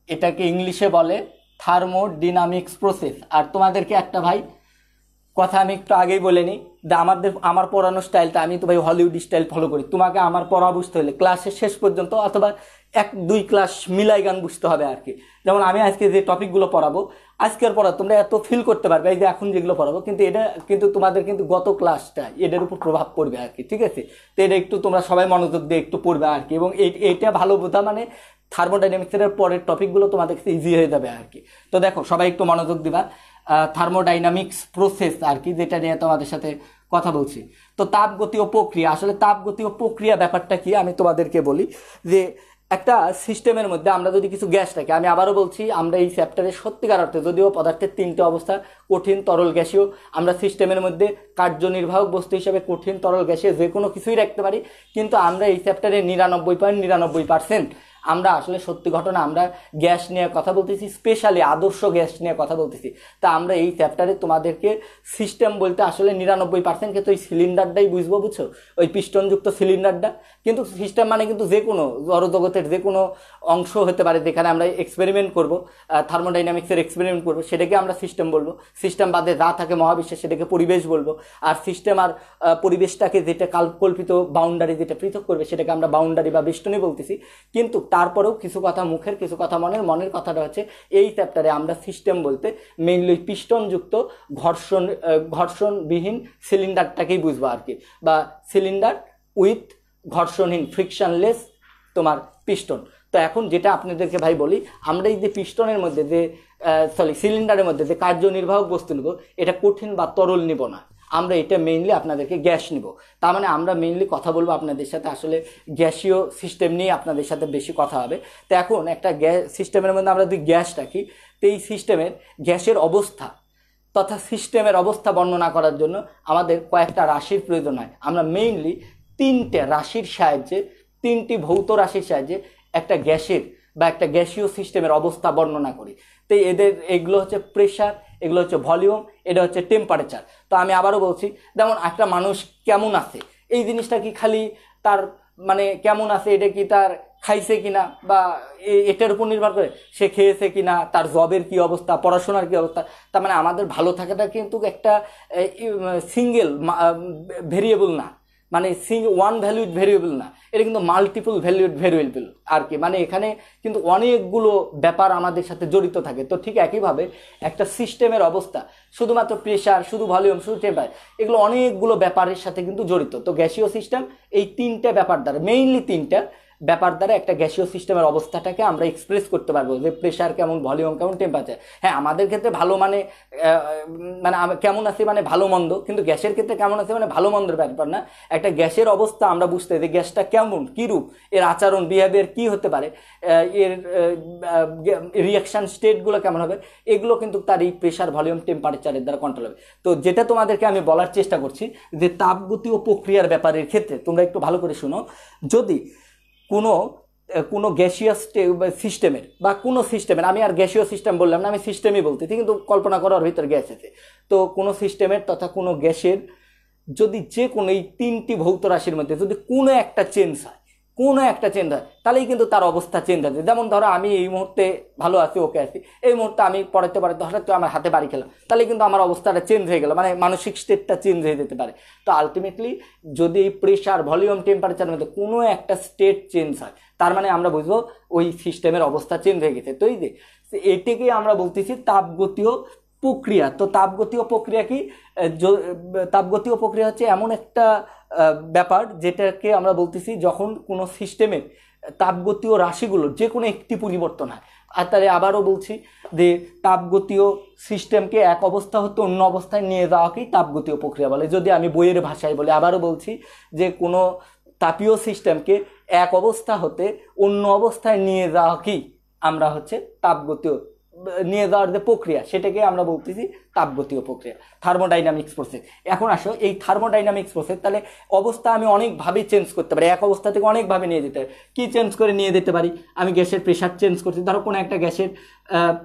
এটাকে ইংলিশে বলে থার্মোডাইনামিক্স প্রসেস। আর তোমাদেরকে একটা ভাই কথা আমি একটু আগেই বলে নিই, যে আমার পড়ানোর স্টাইলটা, আমি তো ভাই হলিউড স্টাইল ফলো করি। তোমাকে আমার পড়া বুঝতে হলে ক্লাসের শেষ পর্যন্ত অথবা 1-2 ক্লাস মিলাই গান বুঝতে হবে আর কি। যেমন আমি আজকে যে টপিকগুলো পড়াবো, আজকের পড়া তোমরা এত ফিল করতে পারবে এই যে এখন যেগুলো পড়াবো, কিন্তু এটা কিন্তু তোমাদের কিন্তু গত ক্লাসটা এটার উপর প্রভাব পড়বে আর কি, ঠিক আছে? তো এটা একটু তোমরা সবাই মনোযোগ দিয়ে একটু পড়বে আর কি, এবং এইটা ভালো বোঝা মানে থার্মোডাইনামিক্সের পরের টপিকগুলো তোমাদের কাছে ইজি হয়ে যাবে আর কি। তো দেখো সবাই একটু মনোযোগ দিবা, থার্মোডাইনামিক্স প্রসেস আর কি, যেটা নিয়ে তোমাদের সাথে কথা বলছি। তো তাপগতীয় প্রক্রিয়া, আসলে তাপগতীয় প্রক্রিয়া ব্যাপারটা কি আমি তোমাদেরকে বলি, যে একটা সিস্টেমের মধ্যে আমরা যদি কিছু গ্যাস রাখি, আমি আবারও বলছি আমরা এই চ্যাপ্টারে সত্যিকার অর্থে যদিও পদার্থের 3টে অবস্থা কঠিন, তরল, গ্যাসীয়, আমরা সিস্টেমের মধ্যে কার্যনির্বাহক বস্তু হিসেবে কঠিন, তরল, গ্যাসীয় যে কোনো কিছুই রাখতে পারি, কিন্তু আমরা এই চ্যাপ্টারে 99.99% আমরা আসলে সত্যি ঘটনা আমরা গ্যাস নিয়ে কথা বলতেছি, স্পেশালি আদর্শ গ্যাস নিয়ে কথা বলতেছি। তা আমরা এই চ্যাপ্টারে তোমাদেরকে সিস্টেম বলতে আসলে 99% তো ওই সিলিন্ডারটাই বুঝবো, বুঝছো, ওই পিস্টনযুক্ত সিলিন্ডারটা। কিন্তু সিস্টেম মানে কিন্তু যে কোনো জড়জগতের যে কোনো অংশ হতে পারে যেখানে আমরা এক্সপেরিমেন্ট করবো, থার্মোডাইনামিক্সের এক্সপেরিমেন্ট করবো, সেটাকে আমরা সিস্টেম বলবো। সিস্টেম বাদে যা থাকে মহাবিশ্বে সেটাকে পরিবেশ বলবো। আর সিস্টেম আর পরিবেশটাকে যেটা কল্পিত বাউন্ডারি যেটা পৃথক করবে সেটাকে আমরা বাউন্ডারি বা বেষ্টনী বলতেছি। কিন্তু তারপরেও কিছু কথা মুখের, কিছু কথা মনের কথাটা হচ্ছে এই চ্যাপ্টারে আমরা সিস্টেম বলতে মেইনলি পিস্টনযুক্ত ঘর্ষণবিহীন সিলিন্ডারটাকেই বুঝবো আর কি, বা সিলিন্ডার উইথ ঘর্ষণহীন ফ্রিকশনলেস তোমার পিস্টন। তো এখন যেটা আপনাদেরকে ভাই বলি, আমরা এই যে পিস্টনের মধ্যে যে সিলিন্ডারের মধ্যে যে কার্যনির্বাহক বস্তু নিব, এটা কঠিন বা তরল নিব না, আমরা এটা মেইনলি আপনাদেরকে গ্যাস নিব। তার মানে আমরা মেইনলি কথা বলবো আপনাদের সাথে আসলে গ্যাসীয় সিস্টেম নিয়ে আপনাদের সাথে বেশি কথা হবে। তো এখন একটা গ্যাস সিস্টেমের মধ্যে আমরা যদি গ্যাস রাখি, তো এই সিস্টেমের গ্যাসের অবস্থা তথা সিস্টেমের অবস্থা বর্ণনা করার জন্য আমাদের কয়েকটা রাশির প্রয়োজন হয়। আমরা মেইনলি 3টে রাশির সাহায্যে, 3টি ভৌত রাশির সাহায্যে একটা গ্যাসের বা একটা গ্যাসীয় সিস্টেমের অবস্থা বর্ণনা করি। তো এগুলো হচ্ছে প্রেশার, এগুলো হচ্ছে ভলিউম, এটা হচ্ছে টেম্পারেচার। তো আমি আবারও বলছি, যেমন একটা মানুষ কেমন আছে এই জিনিসটা কি খালি তার মানে কেমন আছে এটা কি তার খাইছে কিনা বা এটার উপর নির্ভর করে, সে খেয়েছে কিনা, তার জবের কি অবস্থা, পড়াশোনার কি অবস্থা। তার মানে আমাদের ভালো থাকাটা কিন্তু একটা সিঙ্গেল ভেরিয়েবল না, মানে ওয়ান ভ্যালুড ভেরিয়েবল না, এটা কিন্তু মাল্টিপল ভ্যালুড ভেরিয়েবল আর কি। মানে এখানে কিন্তু অনেকগুলো ব্যাপার আমাদের সাথে জড়িত থাকে। তো ঠিক একইভাবে একটা সিস্টেমের অবস্থা শুধুমাত্র প্রেশার, শুধু ভলিউম, শুধু টেম্পারেচার, এগুলো অনেকগুলো ব্যাপারের সাথে কিন্তু জড়িত। তো গ্যাসীয় সিস্টেম এই 3টে ব্যাপার দ্বারা, মেইনলি 3টা ব্যাপার দ্বারা একটা গ্যাসীয় সিস্টেমের অবস্থাটাকে আমরা এক্সপ্রেস করতে পারবো, যে প্রেশার কেমন, ভলিউম কেমন, টেম্পারেচার। হ্যাঁ, আমাদের ক্ষেত্রে ভালো মানে কেমন আছে মানে ভালো মন্দ, কিন্তু গ্যাসের ক্ষেত্রে কেমন আছে মানে ভালো মন্দের ব্যাপার না। একটা গ্যাসের অবস্থা আমরা বুঝতে, যে গ্যাসটা কেমন, কীরূপ, এর আচরণ, বিহেভিয়ার কী হতে পারে, এর রিয়াকশান স্টেটগুলো কেমন হবে, এগুলো কিন্তু তার এই প্রেশার, ভলিউম, টেম্পারেচারের দ্বারা কন্ট্রোল হবে। তো যেটা তোমাদেরকে আমি বলার চেষ্টা করছি, যে তাপগতীয় প্রক্রিয়ার ব্যাপারের ক্ষেত্রে তোমরা একটু ভালো করে শুনো, যদি কোনো গ্যাসীয় সিস্টেমের বা কোনো সিস্টেমের, আমি আর গ্যাসীয় সিস্টেম বললাম না, আমি সিস্টেমই বলতেছি, কিন্তু কল্পনা করার ভিতরে গ্যাস আছে। তো কোনো সিস্টেমের তথা কোনো গ্যাসের যদি যে কোনো এই 3টি ভৌত রাশির মধ্যে যদি কোনো একটা চেঞ্জ হয়, তাহলেই কিন্তু তার অবস্থা চেঞ্জ হবে। যেমন ধরো আমি এই মুহূর্তে ভালো আছি, ওকে আছি, এই মুহূর্তে আমি পড়াতে হঠাৎ আমার হাতে বাড়ি খেলাম, তাহলে কিন্তু আমার অবস্থাটা চেঞ্জ হয়ে গেল, মানে মানসিক স্টেটটা চেঞ্জ হয়ে যেতে পারে। তো আলটিমেটলি যদি এই প্রেশার, ভলিউম, টেম্পারেচারের মধ্যে কোনো একটা স্টেট চেঞ্জ হয়, তার মানে আমরা বুঝবো ওই সিস্টেমের অবস্থা চেঞ্জ হয়ে গেছে। তো এই যে এটাকেই আমরা বলতেছি তাপগতীয় প্রক্রিয়া। তো তাপগতীয় প্রক্রিয়া কি? তাপগতীয় প্রক্রিয়া হচ্ছে এমন একটা ব্যাপার যেটাকে আমরা বলতেছি যখন কোনো সিস্টেমের তাপগতীয় রাশিগুলোর যে কোনো একটি পরিবর্তন হয়। আর তাহলে আবারও বলছি যে তাপগতীয় সিস্টেমকে এক অবস্থা হতে অন্য অবস্থায় নিয়ে যাওয়াকেই তাপগতীয় প্রক্রিয়া বলে, যদি আমি বইয়ের ভাষায় বলি। আবারও বলছি যে কোনো তাপীয় সিস্টেমকে এক অবস্থা হতে অন্য অবস্থায় নিয়ে যাওয়াকেই আমরা হচ্ছে তাপগতীয় নিয়ে যাওয়ার যে প্রক্রিয়া, সেটাকে আমরা বলতেছি তাপগতীয় প্রক্রিয়া, থার্মোডাইনামিক্স প্রসেস। এখন আসো এই থার্মোডাইনামিক্স প্রসেস, তাহলে অবস্থা আমি অনেকভাবে চেঞ্জ করতে পারি, এক অবস্থা থেকে অনেকভাবে নিয়ে যেতে পারি। কী চেঞ্জ করে নিয়ে যেতে পারি? আমি গ্যাসের প্রেশার চেঞ্জ করছি, ধরো কোনো একটা গ্যাসের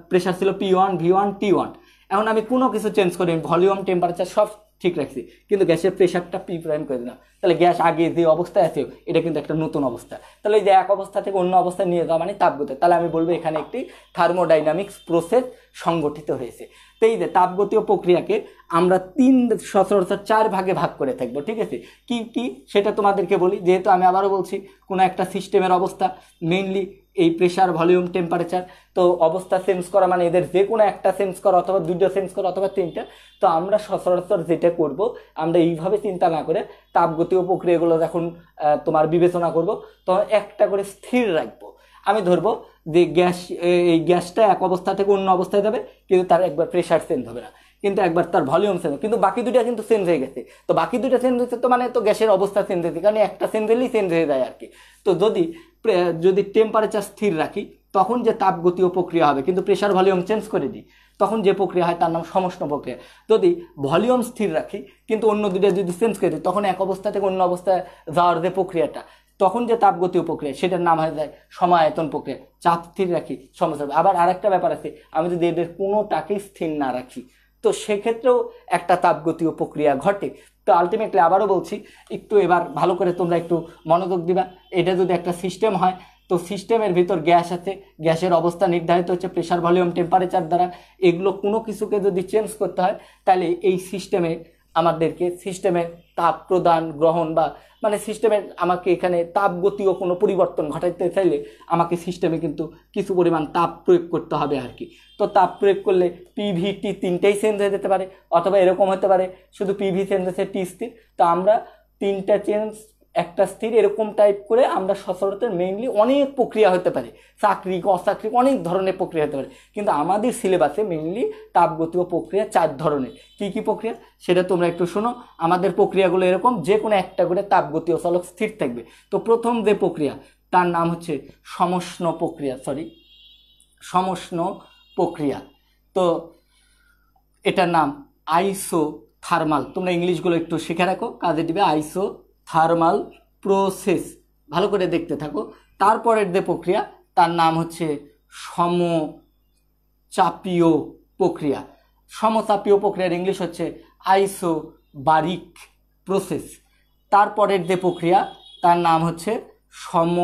প্রেশার ছিল P1, V1, T1, এখন আমি কোনো কিছু চেঞ্জ করি, ভলিউম, টেম্পারেচার সব ঠিক রাখছি, কিন্তু গ্যাসের প্রেশারটা পি প্রাইম করে দিলাম, তাহলে গ্যাস আগে যে অবস্থায় আছে এটা কিন্তু একটা নতুন অবস্থা। তাহলে এই যে এক অবস্থা থেকে অন্য অবস্থায় নিয়ে যাওয়া মানে তাপগতি, তাহলে আমি বলবো এখানে একটি থার্মোডাইনামিক্স প্রসেস সংগঠিত হয়েছে। তো এই যে তাপগতীয় প্রক্রিয়াকে আমরা সচরাচর 4 ভাগে ভাগ করে থাকবো, ঠিক আছে। কি কি সেটা তোমাদেরকে বলি, যেহেতু আমি আবারও বলছি কোনো একটা সিস্টেমের অবস্থা মেইনলি এই প্রেশার, ভলিউম, টেম্পারেচার, তো অবস্থা চেঞ্জ করা মানে এদের যে কোনো একটা চেঞ্জ করা অথবা দুইটা চেঞ্জ করা অথবা তিনটা। তো আমরা সচরাচর যেটা করব, আমরা এইভাবে চিন্তা না করে তাপগতীয় প্রক্রিয়াগুলো যখন তোমার বিবেচনা করব তখন একটা করে স্থির রাখবো। আমি ধরবো যে এই গ্যাসটা এক অবস্থা থেকে অন্য অবস্থায় যাবে, কিন্তু তার একবার প্রেশার চেঞ্জ হবে না, কিন্তু একবার তার ভলিউম চেঞ্জ, কিন্তু বাকি দুইটা কিন্তু চেঞ্জ হয়ে গেছে। তো বাকি দুইটা চেঞ্জ হয়েছে তো মানে তো গ্যাসের অবস্থা চেঞ্জ হয়েছে, কারণ একটা চেঞ্জ হলেই চেঞ্জ হয়ে যায় আর কি। তো যদি টেম্পারেচার স্থির রাখি তখন যে তাপগতীয় প্রক্রিয়া হবে, কিন্তু প্রেশার ভলিউম চেঞ্জ করে দিই তখন যে প্রক্রিয়া হয় তার নাম সমষ্ণ প্রক্রিয়া। যদি ভলিউম স্থির রাখি কিন্তু অন্য দুইটা যদি চেঞ্জ করে দিই তখন এক অবস্থা থেকে অন্য অবস্থায় যাওয়ার যে প্রক্রিয়াটা, তখন যে তাপগতীয় প্রক্রিয়া সেটার নাম হয়ে যায় সমায়তন প্রক্রিয়া। চাপ স্থির রাখি সমস্যা। আবার আরেকটা ব্যাপার আছে, আমি যদি এদের কোনোটাকেই স্থির না রাখি তো সেক্ষেত্রেও একটা তাপগতীয় প্রক্রিয়া ঘটে। তো আলটিমেটলি আবারও বলছি, একটু এবার ভালো করে তোমরা একটু মনোযোগ দিবা। এটা যদি একটা সিস্টেম হয় তো সিস্টেমের ভিতর গ্যাস আছে, গ্যাসের অবস্থা নির্ধারিত হচ্ছে প্রেশার, ভলিউম, টেম্পারেচার দ্বারা। এগুলো কোনো কিছুকে যদি চেঞ্জ করতে হয় তাহলে এই সিস্টেমে আমাদেরকে সিস্টেমের তাপ প্রদান গ্রহণ বা মানে সিস্টেমের আমাকে এখানে তাপগতীয় কোনো পরিবর্তন ঘটাতে চাইলে আমাকে সিস্টেমে কিন্তু কিছু পরিমাণ তাপ প্রয়োগ করতে হবে আর কি। তো তাপ প্রয়োগ করলে পিভিটি তিনটেই চেঞ্জ হয়ে যেতে পারে, অথবা এরকম হতে পারে শুধু পিভি চেঞ্জ হচ্ছে, টি স্থির। তো আমরা তিনটা চেঞ্জ একটা স্থির এরকম টাইপ করে আমরা সচরাচর মেইনলি অনেক প্রক্রিয়া হতে পারে, চাকরিক অচাকরিক অনেক ধরনের প্রক্রিয়া হতে পারে, কিন্তু আমাদের সিলেবাসে মেইনলি তাপগতীয় প্রক্রিয়া 4 ধরনের। কি কি প্রক্রিয়া সেটা তোমরা একটু শোনো। আমাদের প্রক্রিয়াগুলো এরকম, যে কোনো একটা করে তাপগতীয় চলক স্থির থাকবে। তো প্রথম যে প্রক্রিয়া তার নাম হচ্ছে সমষ্ণ প্রক্রিয়া। তো এটার নাম আইসোথার্মাল। তোমরা ইংলিশগুলো একটু শিখে রাখো, কাজে দিবে। আইসোথার্মাল প্রসেস, ভালো করে দেখতে থাকো। তারপরের যে প্রক্রিয়া তার নাম হচ্ছে সমচাপীয় প্রক্রিয়া। সমচাপীয় প্রক্রিয়ার ইংলিশ হচ্ছে আইসোবারিক প্রসেস। তারপরের যে প্রক্রিয়া তার নাম হচ্ছে সম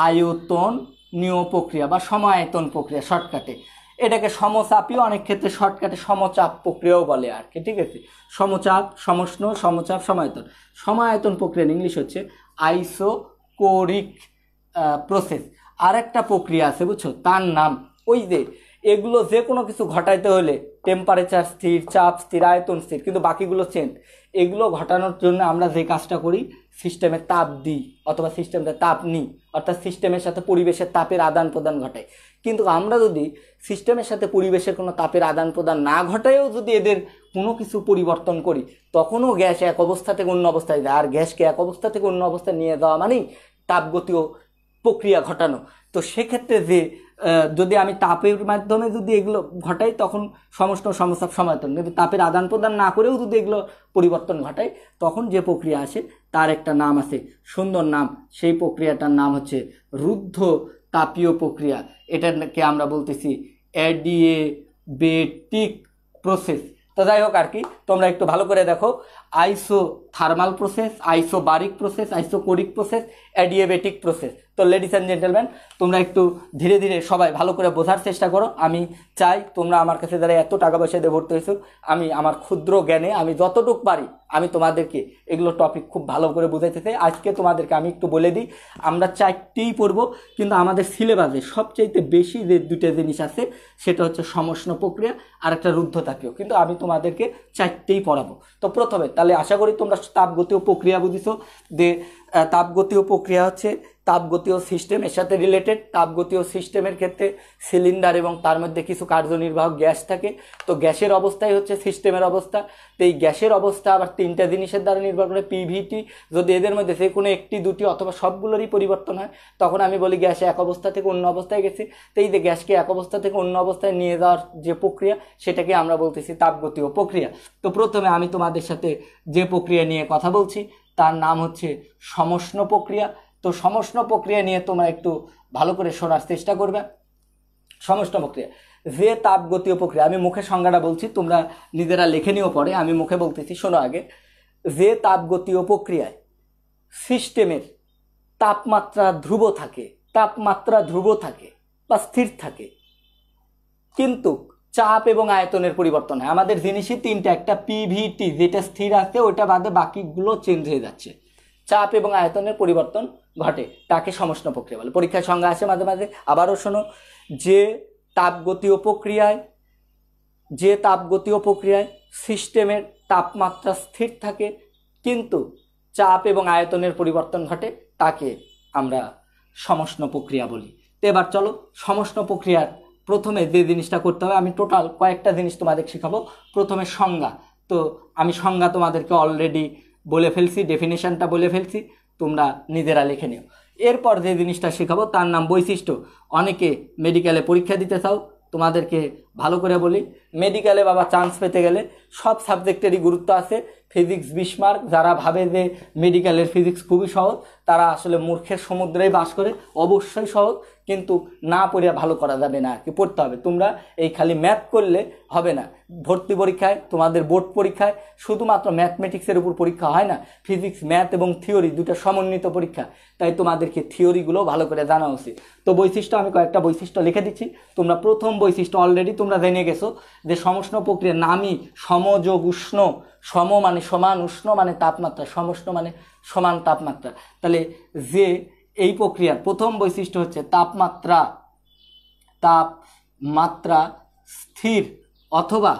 আয়তনীয় প্রক্রিয়া বা সমায়তন প্রক্রিয়া শর্টকাটে। এটাকে সমচাপীয়, অনেক ক্ষেত্রে শর্টকাটে সমচাপ প্রক্রিয়াও বলে আর কি, ঠিক আছে। সমচাপ, সমষ্ণ, সমচাপ, সমায়তন। সমায়তন প্রক্রিয়ার ইংলিশ হচ্ছে আইসোকোরিক প্রসেস। আর একটা প্রক্রিয়া আছে বুঝছো, তার নাম ওই যে এগুলো যে কোনো কিছু ঘটাইতে হলে টেম্পারেচার স্থির, চাপ স্থির, আয়তন স্থির, কিন্তু বাকিগুলো চেঞ্জ। এগুলো ঘটানোর জন্য আমরা যে কাজটা করি, সিস্টেমে তাপ দিই অথবা সিস্টেমটা তাপ নিই, অর্থাৎ সিস্টেমের সাথে পরিবেশের তাপের আদান প্রদান ঘটাই। কিন্তু আমরা যদি সিস্টেমের সাথে পরিবেশের কোনো তাপের আদান প্রদান না ঘটায়ও যদি এদের কোনো কিছু পরিবর্তন করি, তখনও গ্যাস এক অবস্থা থেকে অন্য অবস্থায় যায়। আর গ্যাসকে এক অবস্থা থেকে অন্য অবস্থায় নিয়ে যাওয়া মানেই তাপগতীয় প্রক্রিয়া ঘটানো। তো সেক্ষেত্রে যে যদি আমি তাপের মাধ্যমে যদি এগুলো ঘটাই তখন সমষ্ণ, সমচাপ, সমায়তন। কিন্তু তাপের আদান প্রদান না করেও যদি এগুলো পরিবর্তন ঘটাই তখন যে প্রক্রিয়া আসে তার একটা নাম আছে, সুন্দর নাম। সেই প্রক্রিয়াটার নাম হচ্ছে রুদ্ধ তাপীয় প্রক্রিয়া। এটাকে আমরা বলতেছি অ্যাডিয়েবেটিক প্রসেস। তো যাই হোক আর কি, তোমরা একটু ভালো করে দেখো, isothermal process, isobaric process, isochoric process, adiabatic process. তো লেডিস অ্যান্ড জেন্টেলম্যান, তোমরা একটু ধীরে ধীরে সবাই ভালো করে বোঝার চেষ্টা করো। আমি চাই তোমরা আমার কাছে যারা এত টাকা পয়সা দিয়ে ভর্তি হয়েছো, আমি আমার ক্ষুদ্র জ্ঞানে আমি যতটুকু পারি আমি তোমাদেরকে এগুলো টপিক খুব ভালো করে বুঝাইতে চাই। আজকে তোমাদেরকে আমি একটু বলে দিই, আমরা 4টেই পড়বো, কিন্তু আমাদের সিলেবাসে সবচাইতে বেশি যে 2টা জিনিস আছে সেটা হচ্ছে সমষ্ণ প্রক্রিয়া আর একটা রুদ্ধ তাপীয়, কিন্তু আমি তোমাদেরকে 4টেই পড়াবো। তো প্রথমে তাহলে আশা করি তোমরা তাপগতীয় প্রক্রিয়া বুঝিছো। যে তাপগতীয় প্রক্রিয়া হচ্ছে তাপগতীয় সিস্টেমের সাথে রিলেটেড। তাপগতীয় সিস্টেমের ক্ষেত্রে সিলিন্ডার এবং তার মধ্যে কিছু কার্যনির্বাহক গ্যাস থাকে। তো গ্যাসের অবস্থাই হচ্ছে সিস্টেমের অবস্থা। তো এই গ্যাসের অবস্থা আবার 3টা জিনিসের দ্বারা নির্ভর করে, পিভিটি। যদি এদের মধ্যে যে কোনো একটি, দুটি অথবা সবগুলোরই পরিবর্তন হয় তখন আমি বলি গ্যাস এক অবস্থা থেকে অন্য অবস্থায় গেছে। তো এই যে গ্যাসকে এক অবস্থা থেকে অন্য অবস্থায় নিয়ে যাওয়ার যে প্রক্রিয়া সেটাকে আমরা বলতেছি তাপগতীয় প্রক্রিয়া। তো প্রথমে আমি তোমাদের সাথে যে প্রক্রিয়া নিয়ে কথা বলছি তার নাম হচ্ছে সমষ্ণ প্রক্রিয়া। তো সমষ্ণ প্রক্রিয়া নিয়ে তোমরা একটু ভালো করে শোনার চেষ্টা করবে। সমষ্ণ প্রক্রিয়া যে তাপগতীয় প্রক্রিয়া, আমি মুখে সংজ্ঞাটা বলছি, তোমরা নিজেরা লিখে নিও পরে, আমি মুখে বলতেছি, শোনো আগে। যে তাপগতীয় প্রক্রিয়ায় সিস্টেমের তাপমাত্রা ধ্রুব থাকে বা স্থির থাকে, কিন্তু চাপ এবং আয়তনের পরিবর্তন হয়। আমাদের জিনিসই তিনটা, একটা পিভিটি যেটা স্থির আছে, ওইটা বাদে বাকিগুলো চেঞ্জ হয়ে যাচ্ছে। চাপ এবং আয়তনের পরিবর্তন ঘটে, তাকে সমষ্ণ প্রক্রিয়া বলে। পরীক্ষার সংজ্ঞা আসে মাঝে মাঝে। আবারও শোনো, যে তাপগতীয় প্রক্রিয়ায় সিস্টেমের তাপমাত্রা স্থির থাকে কিন্তু চাপ এবং আয়তনের পরিবর্তন ঘটে, তাকে আমরা সমষ্ণ প্রক্রিয়া বলি। তো এবার চলো, সমষ্ণ প্রক্রিয়ার প্রথমে যে জিনিসটা করতে হবে, আমি টোটাল কয়েকটা জিনিস তোমাদের শেখাবো। প্রথমে সংজ্ঞা। তো আমি সংজ্ঞা তোমাদেরকে অলরেডি বলে ফেলছি, ডেফিনেশনটা বলে ফেলছি, তোমরা নিজেরা লিখে নিও। এরপর যে জিনিসটা শেখাবো তার নাম বৈশিষ্ট্য। অনেকে মেডিকেলে পরীক্ষা দিতে চাও, তোমাদেরকে ভালো করে বলি, মেডিকেলে বাবা চান্স পেতে গেলে সব সাবজেক্টেরই গুরুত্ব আছে। ফিজিক্স 20 মার্ক, যারা ভাবে যে মেডিকেলের ফিজিক্স খুবই সহজ, তারা আসলে মূর্খের সমুদ্রেই বাস করে। অবশ্যই সহজ, কিন্তু না পড়ে ভালো করা যাবে না, আর কি পড়তে হবে। তোমরা এই খালি ম্যাথ করলে হবে না। ভর্তি পরীক্ষায়, তোমাদের বোর্ড পরীক্ষায় শুধুমাত্র ম্যাথমেটিক্সের উপর পরীক্ষা হয় না, ফিজিক্স, ম্যাথ এবং থিওরি দুটো সমন্বিত পরীক্ষা, তাই তোমাদেরকে থিওরিগুলো ভালো করে জানা উচিত। তো বৈশিষ্ট্য, আমি কয়েকটা বৈশিষ্ট্য লিখে দিচ্ছি। তোমরা প্রথম বৈশিষ্ট্য অলরেডি তোমরা জেনে গেছো যে সমষ্ণ প্রক্রিয়ার নামই সমযোগ উষ্ণ। সম মানে সমান, উষ্ণ মানে তাপমাত্রা, সমষ্ণ মানে সমান তাপমাত্রা। তাহলে যে এই প্রক্রিয়ার প্রথম বৈশিষ্ট্য হচ্ছে তাপমাত্রা স্থির অথবা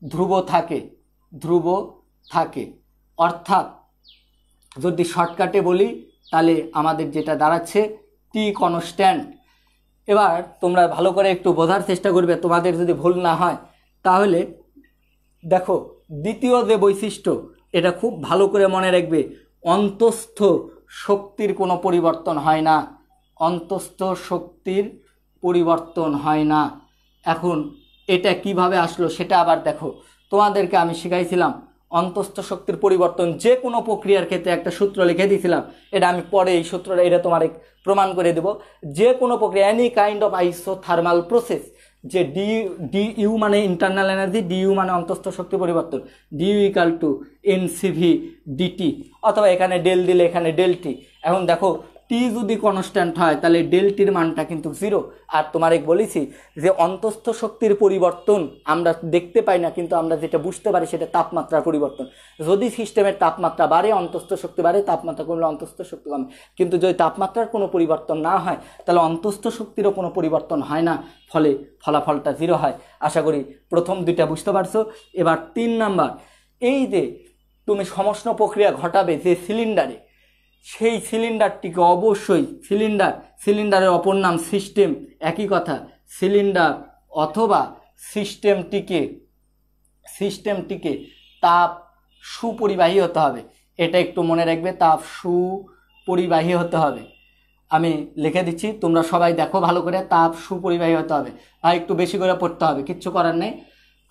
ধ্রুব থাকে। অর্থাৎ যদি শর্টকাটে বলি তাহলে আমাদের যেটা দাঁড়াচ্ছে টি কনস্ট্যান্ট। এবার তোমরা ভালো করে একটু বোঝার চেষ্টা করবে, তোমাদের যদি ভুল না হয়। তাহলে দেখো, দ্বিতীয় যে বৈশিষ্ট্য, এটা খুব ভালো করে মনে রাখবে, অন্তস্থ শক্তির কোনো পরিবর্তন হয় না। অন্তস্থ শক্তির পরিবর্তন হয় না। এখন এটা কিভাবে আসলো সেটা আবার দেখো, তোমাদেরকে আমি শিখাইছিলাম অন্তস্থ শক্তির পরিবর্তন যে কোনো প্রক্রিয়ার ক্ষেত্রে একটা সূত্র লিখে দিয়েছিলাম। এটা আমি পরে এই সূত্রটা এটা তোমার প্রমাণ করে দেব। যে কোনো প্রক্রিয়া, any kind of isothermal process, যে ডিইউ মানে ইন্টারনাল এনার্জি, ডিইউ মানে অন্তস্থ শক্তি পরিবর্তন, d u equal to n c v d t, অথবা এখানে ডেল দিলে এখানে ডেল টি। এখন দেখো, টি যদি কনস্ট্যান্ট হয় তাহলে ডেল টির মানটা কিন্তু 0। আর তোমারে বলেছি যে অন্তস্থ শক্তির পরিবর্তন আমরা দেখতে পাই না, কিন্তু আমরা যেটা বুঝতে পারি সেটা তাপমাত্রার পরিবর্তন। যদি সিস্টেমের তাপমাত্রা বাড়ে অন্তস্থ শক্তি বাড়ে, তাপমাত্রা কমলে অন্তস্থ শক্তি কমে। কিন্তু যদি তাপমাত্রার কোনো পরিবর্তন না হয় তাহলে অন্তস্থ শক্তিরও কোনো পরিবর্তন হয় না, ফলে ফলাফলটা 0 হয়। আশা করি প্রথম দুইটা বুঝতে পারছো। এবার 3 নাম্বার, এই যে তুমি সমষ্ণ প্রক্রিয়া ঘটাবে যে সিলিন্ডারে, সেই সিলিন্ডারটিকে অবশ্যই, সিলিন্ডারের অপর নাম সিস্টেম, একই কথা, সিলিন্ডার অথবা সিস্টেমটিকে তাপ সুপরিবাহী হতে হবে। এটা একটু মনে রাখবে, তাপ সুপরিবাহী হতে হবে। আমি লিখে দিচ্ছি, তোমরা সবাই দেখো ভালো করে, তাপ সুপরিবাহী হতে হবে। ভাই একটু বেশি করে পড়তে হবে, কিচ্ছু করার নেই,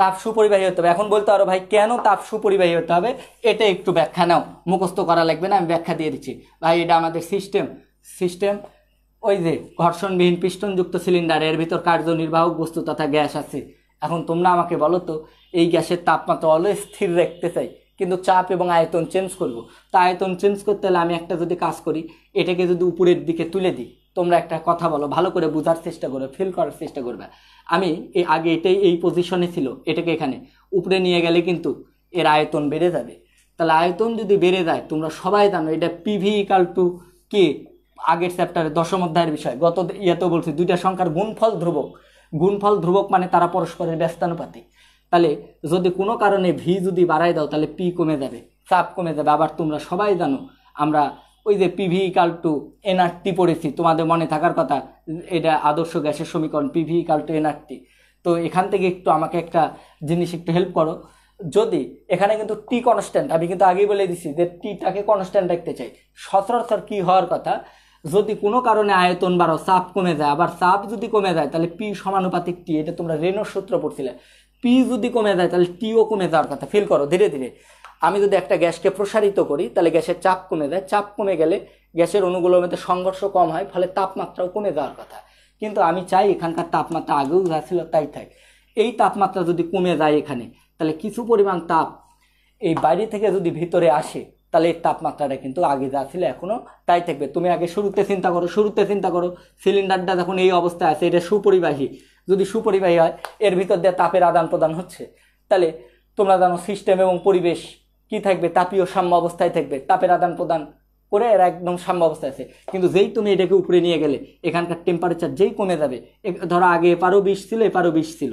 তাপ সুপরিবাহী হতে হবে। এখন বলতে পারো ভাই কেন তাপ সুপরিবাহী হতে হবে, এটা একটু ব্যাখ্যা নাও, মুখস্থ করা লাগবে না, আমি ব্যাখ্যা দিয়ে দিচ্ছি। ভাই এটা আমাদের সিস্টেম, ওই যে ঘর্ষণবিহীন পিস্টনযুক্ত সিলিন্ডার, এর ভিতর কার্যনির্বাহক বস্তু তথা গ্যাস আছে। এখন তোমরা আমাকে বলো তো, এই গ্যাসের তাপমাত্রা অলওয়েজ স্থির রাখতে চাই, কিন্তু চাপ এবং আয়তন চেঞ্জ করব। তা আয়তন চেঞ্জ করতে হলে আমি একটা যদি কাজ করি, এটাকে যদি উপরের দিকে তুলে দিই, তোমরা একটা কথা বলো, ভালো করে বোঝার চেষ্টা করবে, ফিল করার চেষ্টা করবে। আমি আগে এটাই এই পজিশনে ছিল, এটাকে এখানে উপরে নিয়ে গেলে কিন্তু এর আয়তন বেড়ে যাবে। তাহলে আয়তন যদি বেড়ে যায়, তোমরা সবাই জানো এটা পিভি ইকাল টু কে, আগের চ্যাপ্টারে 10ম অধ্যায়ের বিষয়, গত ইয়েতেও বলছি, দুইটা সংখ্যার গুণফল ধ্রুবক মানে তারা পরস্পরের ব্যস্তানুপাতিক। তাহলে যদি কোনো কারণে ভি যদি বাড়ায় দাও তাহলে পি কমে যাবে, চাপ কমে যাবে। আবার তোমরা সবাই জানো আমরা ওই যে পিভি ইকাল টু এনআরটি পড়েছি, তোমাদের মনে থাকার কথা, এটা আদর্শ গ্যাসের সমীকরণ, পিভি ইকাল টু এনআরটি। তো এখান থেকে একটু আমাকে একটা জিনিস একটু হেল্প করো, যদি এখানে কিন্তু টি কনস্ট্যান্ট, আমি কিন্তু আগেই বলে দিছি যে টিটাকে কনস্ট্যান্ট রাখতে চাই। সচরাচর কি হওয়ার কথা, যদি কোনো কারণে আয়তন বাড়াও, চাপ কমে যায়, আবার চাপ যদি কমে যায় তাহলে পি সমানুপাতিক টি, এটা তোমরা রেনোর সূত্র পড়ছিলে। পি যদি কমে যায় তাহলে টিও কমে যাওয়ার কথা। ফিল করো ধীরে ধীরে, আমি যদি একটা গ্যাসকে প্রসারিত করি তাহলে গ্যাসের চাপ কমে যায়, চাপ কমে গেলে গ্যাসের অণুগুলোর মধ্যে সংঘর্ষ কম হয়, ফলে তাপমাত্রাও কমে যাওয়ার কথা। কিন্তু আমি চাই এখানকার তাপমাত্রা আগেও যা ছিল তাই থাক। এই তাপমাত্রা যদি কমে যায় এখানে, তাহলে কিছু পরিমাণ তাপ এই বাইরে থেকে যদি ভিতরে আসে, তাহলে এই তাপমাত্রাটা কিন্তু আগে যা ছিল এখনও তাই থাকবে। তুমি আগে শুরুতে চিন্তা করো সিলিন্ডারটা যখন এই অবস্থায় আছে, এটা সুপরিবাহী, যদি সুপরিবাহী হয় এর ভিতর দিয়ে তাপের আদান প্রদান হচ্ছে, তাহলে তোমরা জানো সিস্টেম এবং পরিবেশ কি থাকবে, তাপীয় সাম্য অবস্থায় থাকবে, তাপের আদান প্রদান করে এরা একদম সাম্য অবস্থায় আছে। কিন্তু যেই তুমি এটাকে উপরে নিয়ে গেলে এখানকার টেম্পারেচার যেই কমে যাবে, ধরো আগে এপারও 20 ছিল এপারও 20 ছিল,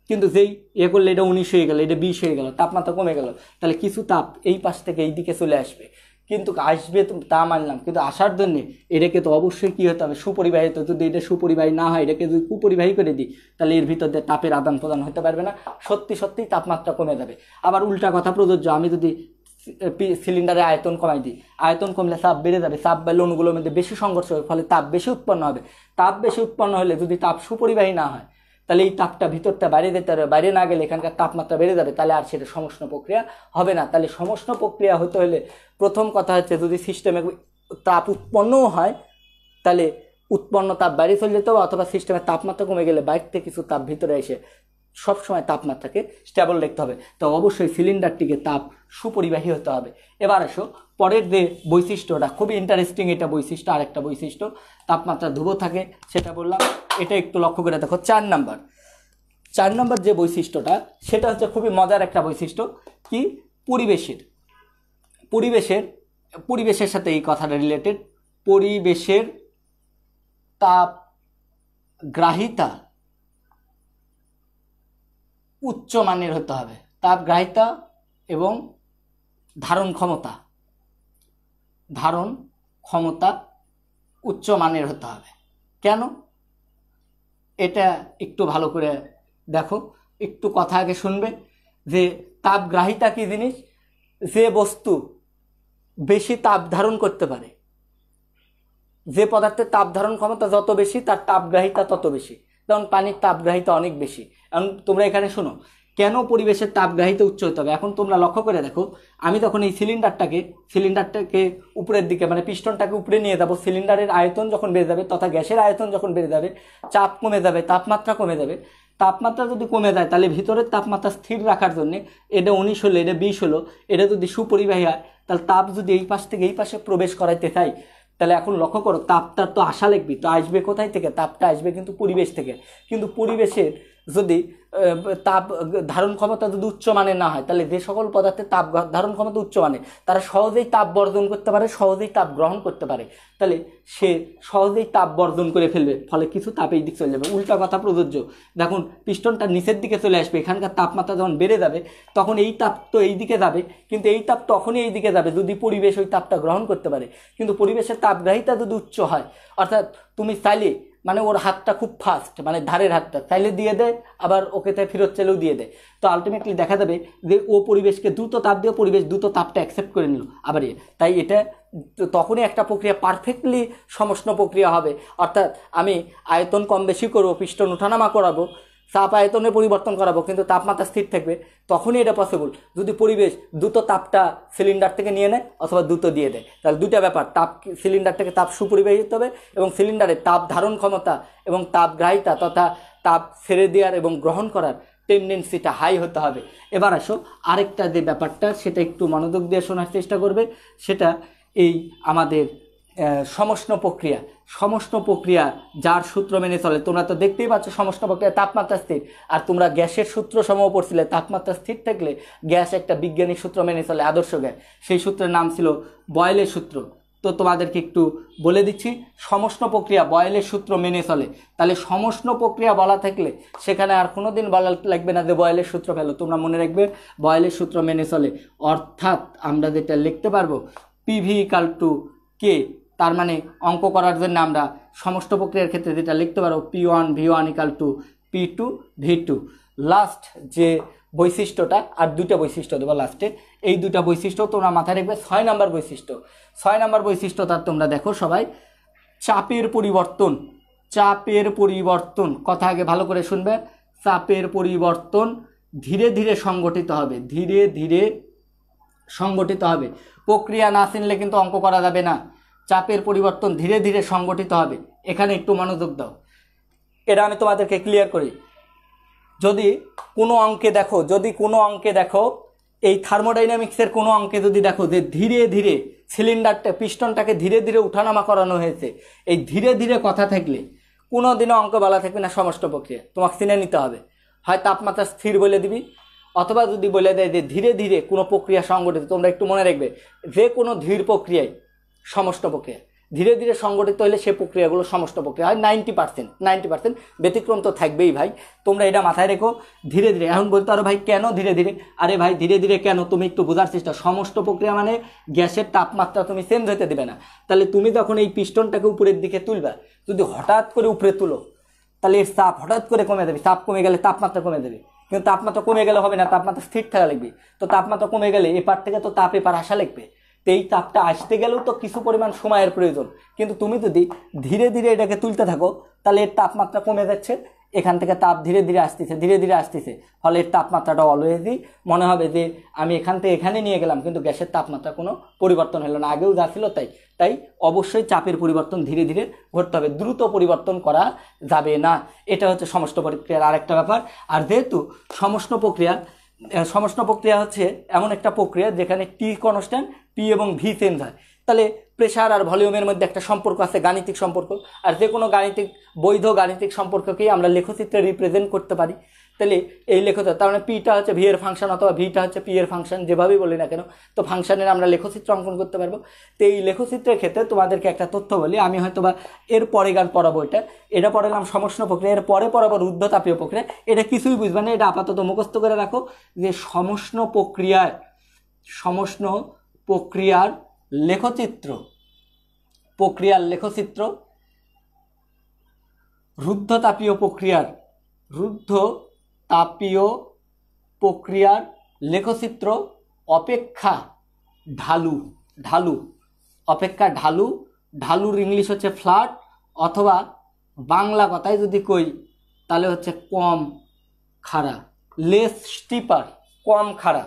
কিন্তু যেই করলে এটা 19 হয়ে গেল, এটা 20 হয়ে গেল, তাপমাত্রা কমে গেল, তাহলে কিছু তাপ এই পাশ থেকে এই দিকে চলে আসবে। কিন্তু আসবে তা মানলাম, কিন্তু আসার জন্যে এটাকে তো অবশ্যই কী হতে হবে, সুপরিবাহী। তো যদি এটা সুপরিবাহী না হয়, এটাকে যদি কুপরিবাহী করে দিই, তাহলে এর ভিতর দিয়ে তাপের আদান প্রদান হতে পারবে না, সত্যিই তাপমাত্রা কমে যাবে। আবার উল্টা কথা প্রযোজ্য, আমি যদি সিলিন্ডারে আয়তন কমাই দিই, আয়তন কমলে চাপ বেড়ে যাবে, চাপ বাড়লে অণুগুলোর মধ্যে বেশি সংঘর্ষ হবে, ফলে তাপ বেশি উৎপন্ন হবে। তাপ বেশি উৎপন্ন হলে যদি তাপ সুপরিবাহী না হয়, তাহলে এই তাপটা ভিতরটা বাইরে যেতে হবে, বাইরে না গেলে এখানকার তাপমাত্রা বেড়ে যাবে, তাহলে আর সেটা সমষ্ণ প্রক্রিয়া হবে না। তাহলে সমষ্ণ প্রক্রিয়া হতে হলে প্রথম কথা হচ্ছে, যদি সিস্টেমে তাপ উৎপন্নও হয়, তাহলে উৎপন্ন তাপ বাইরে চলে যেতে হবে, অথবা সিস্টেমের তাপমাত্রা কমে গেলে বাইরে থেকে কিছু তাপ ভিতরে এসে সবসময় তাপমাত্রাকে স্টেবল রাখতে হবে। তো অবশ্যই সিলিন্ডারটিকে তাপ সুপরিবাহী হতে হবে। এবার আসো পরের যে বৈশিষ্ট্যটা, খুবই ইন্টারেস্টিং এটা বৈশিষ্ট্য, আরেকটা বৈশিষ্ট্য, তাপমাত্রা ধ্রুব থাকে সেটা বললাম, এটা একটু লক্ষ্য করে দেখো। 4 নম্বর যে বৈশিষ্ট্যটা, সেটা হচ্ছে খুবই মজার একটা বৈশিষ্ট্য, কি পরিবেশের সাথে এই কথাটা রিলেটেড। পরিবেশের তাপ গ্রাহিতা উচ্চ মানের হতে হবে, তাপ গ্রাহিতা এবং ধারণ ক্ষমতা উচ্চ মানের হতে হবে। কেন? এটা একটু ভালো করে দেখো, একটু কথা আগে শুনবে যে তাপ গ্রাহিতা কি জিনিস। যে বস্তু বেশি তাপ ধারণ করতে পারে, যে পদার্থের তাপ ধারণ ক্ষমতা যত বেশি, তার তাপগ্রাহিতা তত বেশি। যেমন পানির তাপগ্রাহিতা অনেক বেশি। এখন তোমরা এখানে শোনো, কেন পরিবেশের তাপগ্রাহিতা উচ্চ হতে হবে। এখন তোমরা লক্ষ্য করে দেখো, আমি তখন এই সিলিন্ডারটাকে উপরের দিকে, মানে পিস্টনটাকে উপরে নিয়ে যাবো, সিলিন্ডারের আয়তন যখন বেড়ে যাবে, তথা গ্যাসের আয়তন যখন বেড়ে যাবে, চাপ কমে যাবে, তাপমাত্রা কমে যাবে। তাপমাত্রা যদি কমে যায়, তাহলে ভিতরের তাপমাত্রা স্থির রাখার জন্য, এটা 19 হলো, এটা 20 হলো, এটা যদি সুপরিবাহী হয়, তাহলে তাপ যদি এই পাশ থেকে এই পাশে প্রবেশ করাইতে চাই, তাহলে এখন লক্ষ্য করো, তাপটার তো আশা লাগবে, তো আসবে কোথায় থেকে? তাপটা আসবে কিন্তু পরিবেশ থেকে। কিন্তু পরিবেশের যদি তাপ ধারণ ক্ষমতা যদি উচ্চ মানের না হয়, তাহলে যে সকল পদার্থের তাপ ধারণ ক্ষমতা উচ্চ মানের, তারা সহজেই তাপ বর্জন করতে পারে, সহজেই তাপ গ্রহণ করতে পারে, তাহলে সে সহজেই তাপ বর্জন করে ফেলবে, ফলে কিছু তাপ এই দিকে চলে যাবে। উল্টা কথা প্রযোজ্য, দেখুন পিস্টনটা নিচের দিকে চলে আসবে, এখানকার তাপমাত্রা যখন বেড়ে যাবে, তখন এই তাপ তো এই দিকে যাবে, কিন্তু এই তাপ তখনই এই দিকে যাবে যদি পরিবেশ ওই তাপটা গ্রহণ করতে পারে। কিন্তু পরিবেশের তাপগ্রাহিতা যদি উচ্চ হয়, অর্থাৎ তুমি চাইলে, মানে ওর হাতটা খুব ফাস্ট, মানে ধারের হাতটা চাইলে দিয়ে দেয়, আবার ওকে তাই ফেরত চাইলেও দিয়ে দেয়, তো আলটিমেটলি দেখা যাবে যে ও পরিবেশকে দ্রুত তাপ দিয়ে পরিবেশ দ্রুত তাপটা অ্যাকসেপ্ট করে নিল আবার তাই এটা তখনই একটা প্রক্রিয়া পারফেক্টলি সমষ্ণ প্রক্রিয়া হবে। অর্থাৎ আমি আয়তন কম বেশি করবো, পিস্টন ওঠানামা করাবো, চাপ আয়তনের পরিবর্তন করাবো, কিন্তু তাপমাত্রা স্থির থাকবে, তখনই এটা পসিবল যদি পরিবেশ দ্রুত তাপটা সিলিন্ডার থেকে নিয়ে নেয় অথবা দ্রুত দিয়ে দেয়। তাহলে দুটা ব্যাপার, তাপ সিলিন্ডার থেকে তাপ সুপরিবাহী হতে হবে, এবং সিলিন্ডারের তাপ ধারণ ক্ষমতা এবং তাপগ্রাহিতা তথা তাপ ছেড়ে দেওয়ার এবং গ্রহণ করার টেন্ডেন্সিটা হাই হতে হবে। এবার আসো আরেকটা যে ব্যাপারটা, সেটা একটু মনোযোগ দিয়ে শোনার চেষ্টা করবে। সেটা এই আমাদের সমষ্ণ প্রক্রিয়া যার সূত্র মেনে চলে। তোমরা তো দেখতেই পাচ্ছ সমষ্ণ প্রক্রিয়া তাপমাত্রা স্থির, আর তোমরা গ্যাসের সূত্র সমূহ পড়ছিলে, তাপমাত্রা স্থির থাকলে গ্যাস একটা বৈজ্ঞানিক সূত্র মেনে চলে, আদর্শ গ্যাস, সেই সূত্রের নাম ছিল বয়েলের সূত্র। তো তোমাদেরকে একটু বলে দিচ্ছি, সমষ্ণ প্রক্রিয়া বয়েলের সূত্র মেনে চলে। তাহলে সমষ্ণ প্রক্রিয়া বলা থাকলে সেখানে আর কোনোদিন বলা লাগবে না যে বয়েলের সূত্র ফেলো, তোমরা মনে রাখবে বয়েলের সূত্র মেনে চলে। অর্থাৎ আমরা যেটা লিখতে পারবো পিভি ইকাল টু কে, তার মানে অঙ্ক করার জন্য আমরা সমষ্ণ প্রক্রিয়ার ক্ষেত্রে যেটা লিখতে পারো P1 V1 equal to P2 V2। Last যে বৈশিষ্ট্যটা, আর দুইটা বৈশিষ্ট্য দেবো লাস্টে, এই দুইটা বৈশিষ্ট্য তোমরা মাথায় রাখবে। 6 নম্বর বৈশিষ্ট্যটা তোমরা দেখো সবাই, চাপের পরিবর্তন, কথা আগে ভালো করে শুনবে। চাপের পরিবর্তন ধীরে ধীরে সংগঠিত হবে। প্রক্রিয়া না চিনলে কিন্তু অঙ্ক করা যাবে না। চাপের পরিবর্তন ধীরে ধীরে সংগঠিত হবে। এখানে একটু মনোযোগ দাও। এটা আমি তোমাদেরকে ক্লিয়ার করি। যদি কোনো অঙ্কে দেখো এই থার্মোডাইনামিক্সের কোনো অঙ্কে যদি দেখো যে ধীরে ধীরে সিলিন্ডারটা পিস্টনটাকে ধীরে ধীরে উঠানামা করানো হয়েছে, এই ধীরে ধীরে কথা থাকলে কোনো দিনও অঙ্ক বলা থাকবে না সমষ্ট প্রক্রিয়া। তোমাকে চিনে নিতে হবে, হয় তাপমাত্রা স্থির বলে দিবি, অথবা যদি বলে দেয় যে ধীরে ধীরে কোনো প্রক্রিয়া সংগঠিত। তোমরা একটু মনে রাখবে, যে কোনো ধীর প্রক্রিয়ায় সমষ্ট প্রক্রিয়া, ধীরে ধীরে সংগঠিত হলে সে প্রক্রিয়াগুলো সমষ্ট প্রক্রিয়া হয় 90%। ব্যতিক্রম তো থাকবেই ভাই, তোমরা এটা মাথায় রেখো। ধীরে ধীরে, এখন বলতে পারো ভাই কেন ধীরে ধীরে? আরে ভাই ধীরে ধীরে কেন, তুমি একটু বোঝার চেষ্টা। সমষ্ট প্রক্রিয়া মানে গ্যাসের তাপমাত্রা তুমি চেঞ্জ হতে দেবে না। তাহলে তুমি যখন এই পিস্টনটাকে উপরের দিকে তুলবা, যদি হঠাৎ করে উপরে তুলো তাহলে এর চাপ হঠাৎ করে কমে যাবে। চাপ কমে গেলে তাপমাত্রা কমে যাবে, কিন্তু তাপমাত্রা কমে গেলে হবে না, তাপমাত্রা স্থির থাকা লাগবে। তো তাপমাত্রা কমে গেলে এপার থেকে তো তাপ এপার আসা লাগবে। তো এই তাপটা আসতে গেলেও তো কিছু পরিমাণ সময়ের প্রয়োজন। কিন্তু তুমি যদি ধীরে ধীরে এটাকে তুলতে থাকো তাহলে এর তাপমাত্রা কমে যাচ্ছে, এখান থেকে তাপ ধীরে ধীরে আসতেছে, ফলে এর তাপমাত্রাটা অলওয়েজই মনে হবে যে আমি এখান থেকে এখানে নিয়ে গেলাম, কিন্তু গ্যাসের তাপমাত্রা কোনো পরিবর্তন হলো না, আগেও যা ছিল তাই অবশ্যই চাপের পরিবর্তন ধীরে ধীরে ঘটতে হবে, দ্রুত পরিবর্তন করা যাবে না। এটা হচ্ছে সমষ্ট প্রক্রিয়ার আরেকটা ব্যাপার। আর যেহেতু সমষ্ট প্রক্রিয়া হচ্ছে এমন একটা প্রক্রিয়া যেখানে টি কনস্ট্যান্ট, পি এবং ভি চেঞ্জ হয়, তাহলে প্রেশার আর ভলিউমের মধ্যে একটা সম্পর্ক আছে, গাণিতিক সম্পর্ক। আর যে কোনো বৈধ গাণিতিক সম্পর্ককেই আমরা লেখচিত্রে রিপ্রেজেন্ট করতে পারি। তাহলে এই লেখচিত্র, তার মানে পিটা হচ্ছে ভি এর ফাংশন অথবা ভিটা হচ্ছে পি এর ফাংশন, যেভাবেই বলি না কেন, তো ফাংশনের আমরা লেখচিত্র অঙ্কন করতে পারবো। তো এই লেখচিত্রের ক্ষেত্রে তোমাদেরকে একটা তথ্য বলি, আমি হয়তো বা এর পরে গান পড়াবো, এটা পড়ালাম সমষ্ণ প্রক্রিয়া, এর পরে পড়াবো রুদ্ধতাপীয় প্রক্রিয়া। এটা কিছুই বুঝবে না, এটা আপাতত মুখস্থ করে রাখো যে সমষ্ণ প্রক্রিয়ার লেখচিত্র রুদ্ধতাপীয় প্রক্রিয়ার লেখচিত্র অপেক্ষা ঢালুর ইংলিশ হচ্ছে ফ্ল্যাট, অথবা বাংলা কথায় যদি কই তাহলে হচ্ছে কম খাড়া, লেস স্টিপার, কম খাড়া।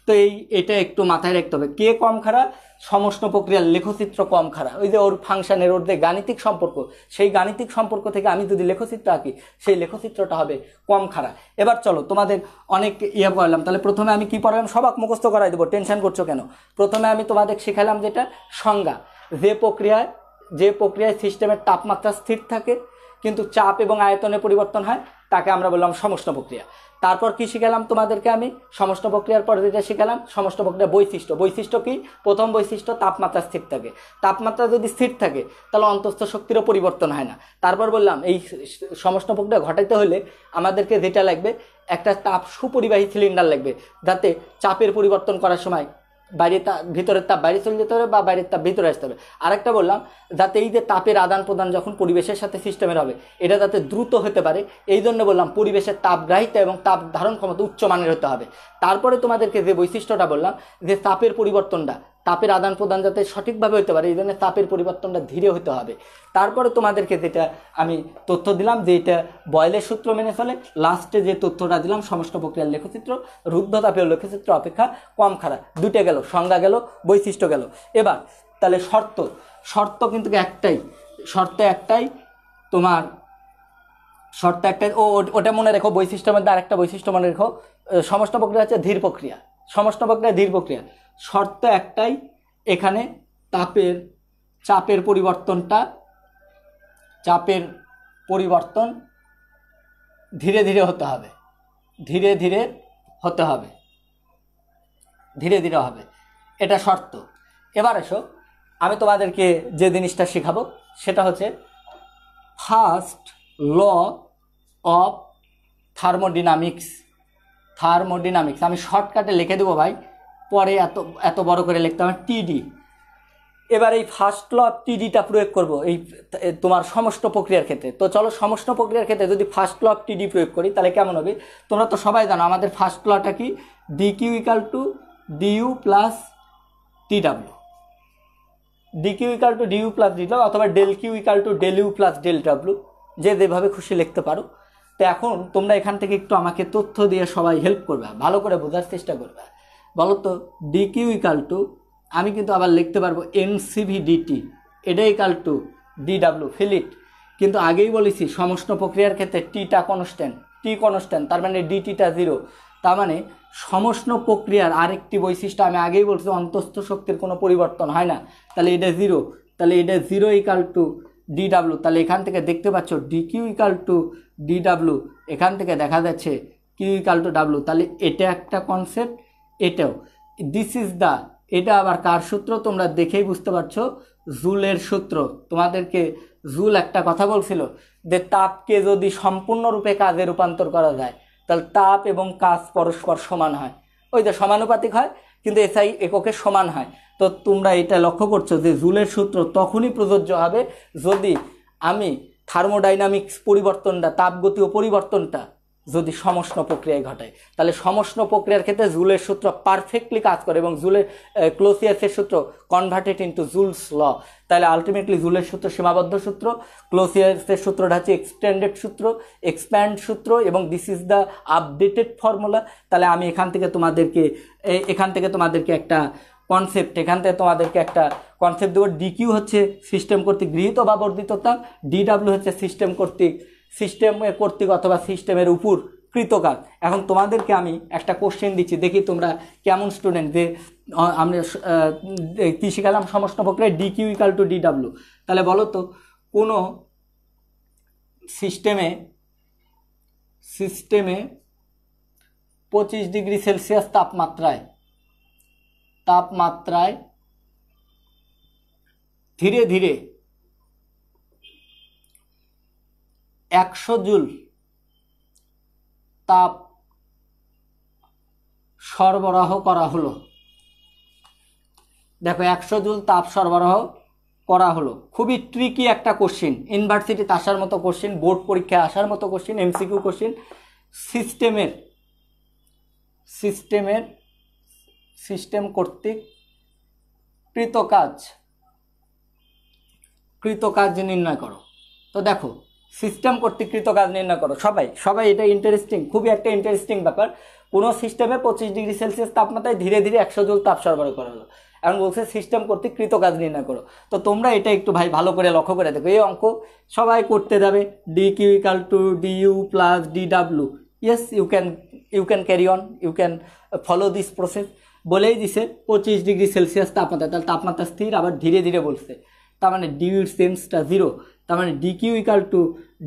তো এটা একটু মাথায় রাখতে হবে, কে কম খাড়া? সমষ্ণ প্রক্রিয়ার লেখচিত্র কম খাড়া। ওই যে ওর ফাংশনের ওর যে গাণিতিক সম্পর্ক, সেই গাণিতিক সম্পর্ক থেকে আমি যদি লেখচিত্র আঁকি, সেই লেখচিত্রটা হবে কম খাড়া। এবার চলো তোমাদের অনেক পড়ালাম, তাহলে প্রথমে আমি কি পড়ালাম? সবাক মুখস্থ করাই দেবো, টেনশন করছো কেন? প্রথমে আমি তোমাদের শেখালাম যেটা সংজ্ঞা, যে প্রক্রিয়ায় সিস্টেমের তাপমাত্রা স্থির থাকে কিন্তু চাপ এবং আয়তনে পরিবর্তন হয়, তাকে আমরা বললাম সমষ্ণ প্রক্রিয়া। তারপর কি শিখালাম তোমাদেরকে? আমি সমষ্ণ প্রক্রিয়ার পর যেটা শিখালাম, সমষ্ণ প্রক্রিয়া বৈশিষ্ট্য কি? প্রথম বৈশিষ্ট্য, তাপমাত্রা স্থির থাকে। তাপমাত্রা যদি স্থির থাকে তাহলে অন্তঃস্থ শক্তিরও পরিবর্তন হয় না। তারপর বললাম এই সমষ্ণ প্রক্রিয়া ঘটাইতে হলে আমাদেরকে যেটা লাগবে, একটা তাপ সুপরিবাহী সিলিন্ডার লাগবে, যাতে চাপের পরিবর্তন করার সময় ভিতরের তাপ বাইরে চলে যেতে হবে বা বাইরের তাপ ভিতরে আসতে হবে। আরেকটা বললাম যাতে এই যে তাপের আদান প্রদান যখন পরিবেশের সাথে সিস্টেমের হবে, এটা যাতে দ্রুত হতে পারে, এই জন্য বললাম পরিবেশের তাপগ্রাহিতা এবং তাপ ধারণ ক্ষমতা উচ্চমানের হতে হবে। তারপরে তোমাদেরকে যে বৈশিষ্ট্যটা বললাম, যে তাপের আদান প্রদান যাতে সঠিকভাবে হতে পারে, এই জন্য তাপের পরিবর্তনটা ধীরে হতে হবে। তারপরে তোমাদেরকে যেটা আমি তথ্য দিলাম যে এটা বয়েলের সূত্র মেনে চলে, লাস্টে যে তথ্যটা দিলাম সমষ্ণ প্রক্রিয়ার লেখচিত্র রুদ্ধতাপীয় লেখচিত্র অপেক্ষা কম খাড়া। দুটো গেল, সংজ্ঞা গেল, বৈশিষ্ট্য গেল। এবার তাহলে শর্ত কিন্তু একটাই তোমার, ওটা মনে রেখো। বৈশিষ্ট্যের মধ্যে আরেকটা বৈশিষ্ট্য মনে রেখো, সমষ্ণ প্রক্রিয়া হচ্ছে ধীর প্রক্রিয়া, ধীর প্রক্রিয়া। শর্ত একটাই, এখানে চাপের পরিবর্তন ধীরে ধীরে হতে হবে, এটা শর্ত। এবার এসো আমি তোমাদেরকে যে জিনিসটা শেখাবো সেটা হচ্ছে ফার্স্ট ল অফ থার্মোডিনামিক্স। আমি শর্টকাটে লিখে দেবো ভাই, পরে এত বড় করে লিখতে হবে, টিডি। এবার এই ফার্স্ট ল অফ টিডিটা প্রয়োগ করব এই তোমার সমষ্ণ প্রক্রিয়ার ক্ষেত্রে। তো চলো সমষ্ণ প্রক্রিয়ার ক্ষেত্রে যদি ফার্স্ট ল অফ টিডি প্রয়োগ করি তাহলে কেমন হবে? তোমরা তো সবাই জানো আমাদের ফার্স্ট লটা কি, D Q equal to DU plus T W, অথবা del Q equal to del you plus del W, যেভাবে খুশি লিখতে পারো। তো এখন তোমরা এখান থেকে একটু আমাকে তথ্য দিয়ে সবাই হেল্প করবে, ভালো করে বোঝার চেষ্টা করবে। বলো তো ডিকিউ ইকাল টু, আমি কিন্তু আবার লিখতে পারবো এনসিভি ডিটি, এটা ইকাল টু ডিডাব্লিউ ফিলিট, কিন্তু আগেই বলেছি সমষ্ণ প্রক্রিয়ার ক্ষেত্রে টিটা কনস্ট্যান্ট, তার মানে ডিটিটা 0। তার মানে সমষ্ণ প্রক্রিয়ার আরেকটি বৈশিষ্ট্য আমি আগেই বলছি, অন্তস্থ শক্তির কোনো পরিবর্তন হয় না, তাহলে এটা 0, তাহলে এটা 0 ইকাল টু ডিডাব্লিউ। তাহলে এখান থেকে দেখতে পাচ্ছ ডিকিউ ইকাল টু ডিডাব্লিউ, এখান থেকে দেখা যাচ্ছে কিউ ইকাল টু ডাব্লিউ। তাহলে এটা একটা কনসেপ্ট, এটাও দিস ইজ দ্য, এটা আবার কার সূত্র তোমরা দেখেই বুঝতে পারছো, জুলের সূত্র। তোমাদেরকে জুল একটা কথা বলছিল যে তাপকে যদি সম্পূর্ণরূপে কাজে রূপান্তর করা যায় তাহলে তাপ এবং কাজ পরস্পর সমান হয়, ওই যে সমানুপাতিক হয় কিন্তু এসআই এককে সমান হয়। তো তোমরা এটা লক্ষ্য করছো যে জুলের সূত্র তখনই প্রযোজ্য হবে যদি আমি থার্মোডাইনামিক্স পরিবর্তনটা, তাপগতীয় পরিবর্তনটা যদি সমষ্ণ প্রক্রিয়ায় ঘটায়, তাহলে সমষ্ণ প্রক্রিয়ার ক্ষেত্রে জুলের সূত্র পারফেক্টলি কাজ করে এবং জুলের ক্লোসিয়াসের সূত্র কনভার্টেড ইনটু জুলস ল। তাহলে আলটিমেটলি জুলের সূত্র সীমাবদ্ধ সূত্র, ক্লোসিয়াসের সূত্রটা হচ্ছে এক্সটেন্ডেড সূত্র, এক্সপ্যান্ড সূত্র, এবং this is the updated formula. তাহলে আমি এখান থেকে তোমাদেরকে একটা কনসেপ্ট দেবো। ডিকিউ হচ্ছে সিস্টেম কর্তৃক গৃহীত বা বর্ধিত তাপ, ডিডাব্লিউ হচ্ছে সিস্টেম কর্তৃক অথবা সিস্টেমের উপর কৃত কাজ। এখন তোমাদেরকে আমি একটা কোশ্চেন দিচ্ছি, দেখি তোমরা কেমন স্টুডেন্ট। যে আমরা কী শিখালাম, সমষ্ণ প্রক্রিয়ায় ডিকিউ ইকাল টু ডিডাব্লিউ। তাহলে বলো তো কোনো সিস্টেমে 25 ডিগ্রি সেলসিয়াস তাপমাত্রায় ধীরে ধীরে 100 জুল তাপ সরবরাহ করা হলো। দেখো 100 জুল তাপ সরবরাহ করা হলো, খুবই ট্রিকি একটা কোশ্চেন, ইউনিভার্সিটিতে আসার মতো কোশ্চেন, বোর্ড পরীক্ষায় আসার মতো কোশ্চেন, এমসিকিউ কোশ্চেন। সিস্টেম কর্তৃক কৃত কাজ নির্ণয় করো। তো দেখো সিস্টেম কর্তৃক কৃত কাজ নির্ণয় করো, সবাই এটা ইন্টারেস্টিং, খুবই একটা ইন্টারেস্টিং ব্যাপার। কোনো সিস্টেমে 25 ডিগ্রি সেলসিয়াস তাপমাত্রায় ধীরে ধীরে 100 জুল তাপ সরবরাহ করা হলো, এখন বলছে সিস্টেম কর্তৃক কৃত কাজ নির্ণয় করো। তো তোমরা এটা একটু ভাই ভালো করে লক্ষ্য করে দেখো, এই অঙ্ক সবাই করতে যাবে, d q equal to DU plus ডিডাব্লিউ। Yes, you can carry on, you can follow this process. বলেই দিছে 25 ডিগ্রি সেলসিয়াস তাপমাত্রা, তাহলে তাপমাত্রা স্থির, আবার ধীরে ধীরে বলছে, তার মানে ডিউর সেন্সটা 0, তার মানে ডি কিউ ইকাল টু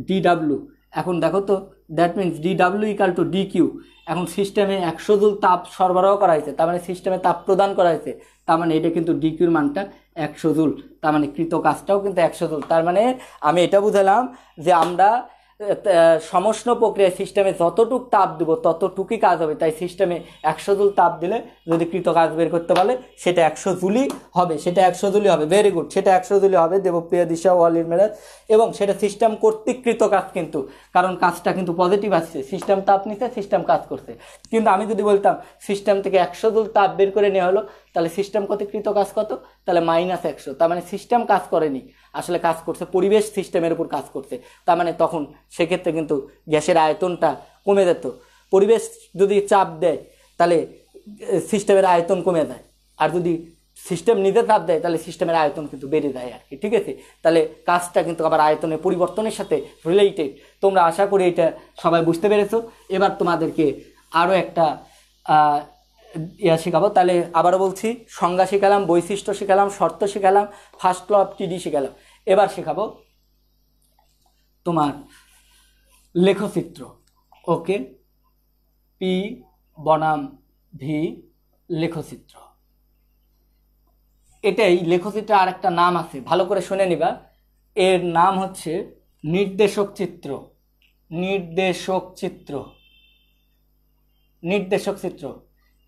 ডিডাব্লিউ। এখন দেখো তো, দ্যাট মিনস ডিডাব্লিউ ইকাল টু ডি কিউ। এখন সিস্টেমে 100 জুল তাপ সরবরাহ করা হয়েছে, তার মানে সিস্টেমে তাপ প্রদান করা হয়েছে, তার মানে এটা কিন্তু ডি কিউর মানটা 100 জুল, তার মানে কৃত কাজটাও কিন্তু 100 জুল। তার মানে আমি এটা বুঝালাম যে আমরা সমষ্ণ প্রক্রিয়ায় সিস্টেমে যতটুক তাপ দেব ততটুকুই কাজ হবে, তাই সিস্টেমে 100 জুল তাপ দিলে যদি কৃত কাজ বের করতে পারে সেটা 100 জুলই হবে, ভেরি গুড, সেটা 100 জুলই হবে দেবপ্রিয়া, দিশা, ওয়ালির মেরাজ। এবং সেটা সিস্টেম কর্তৃক কৃত কাজ কিন্তু, কারণ কাজটা কিন্তু পজিটিভ আসছে, সিস্টেম তাপ নিতে, সিস্টেম কাজ করছে। কিন্তু আমি যদি বলতাম সিস্টেম থেকে 100 জুল তাপ বের করে নেওয়া হলো, তাহলে সিস্টেম কর্তৃক কৃত কাজ কত, তাহলে -100, তার মানে সিস্টেম কাজ করেনি, আসলে কাজ করছে পরিবেশ, সিস্টেমের উপর কাজ করছে। তার মানে তখন সেক্ষেত্রে কিন্তু গ্যাসের আয়তনটা কমে যেত, পরিবেশ যদি চাপ দেয় তাহলে সিস্টেমের আয়তন কমে যায়, আর যদি সিস্টেম নিজে চাপ দেয় তাহলে সিস্টেমের আয়তন কিন্তু বেড়ে যায় আর কি, ঠিক আছে। তাহলে কাজটা কিন্তু আবার আয়তনের পরিবর্তনের সাথে রিলেটেড। তোমরা আশা করি এটা সবাই বুঝতে পেরেছো। এবার তোমাদেরকে আরও একটা শেখাবো। তাহলে আবারও বলছি, সংজ্ঞা শেখালাম, বৈশিষ্ট্য শেখালাম, শর্ত শেখালাম, ফার্স্ট ল অফ টিডি শেখালাম। এবার শেখাবো তোমার লেখচিত্র। ওকে, পি বনাম ভি লেখচিত্র। এটাই লেখচিত্রের আর একটা নাম আছে, ভালো করে শুনে নিবা। এর নাম হচ্ছে নির্দেশক চিত্র।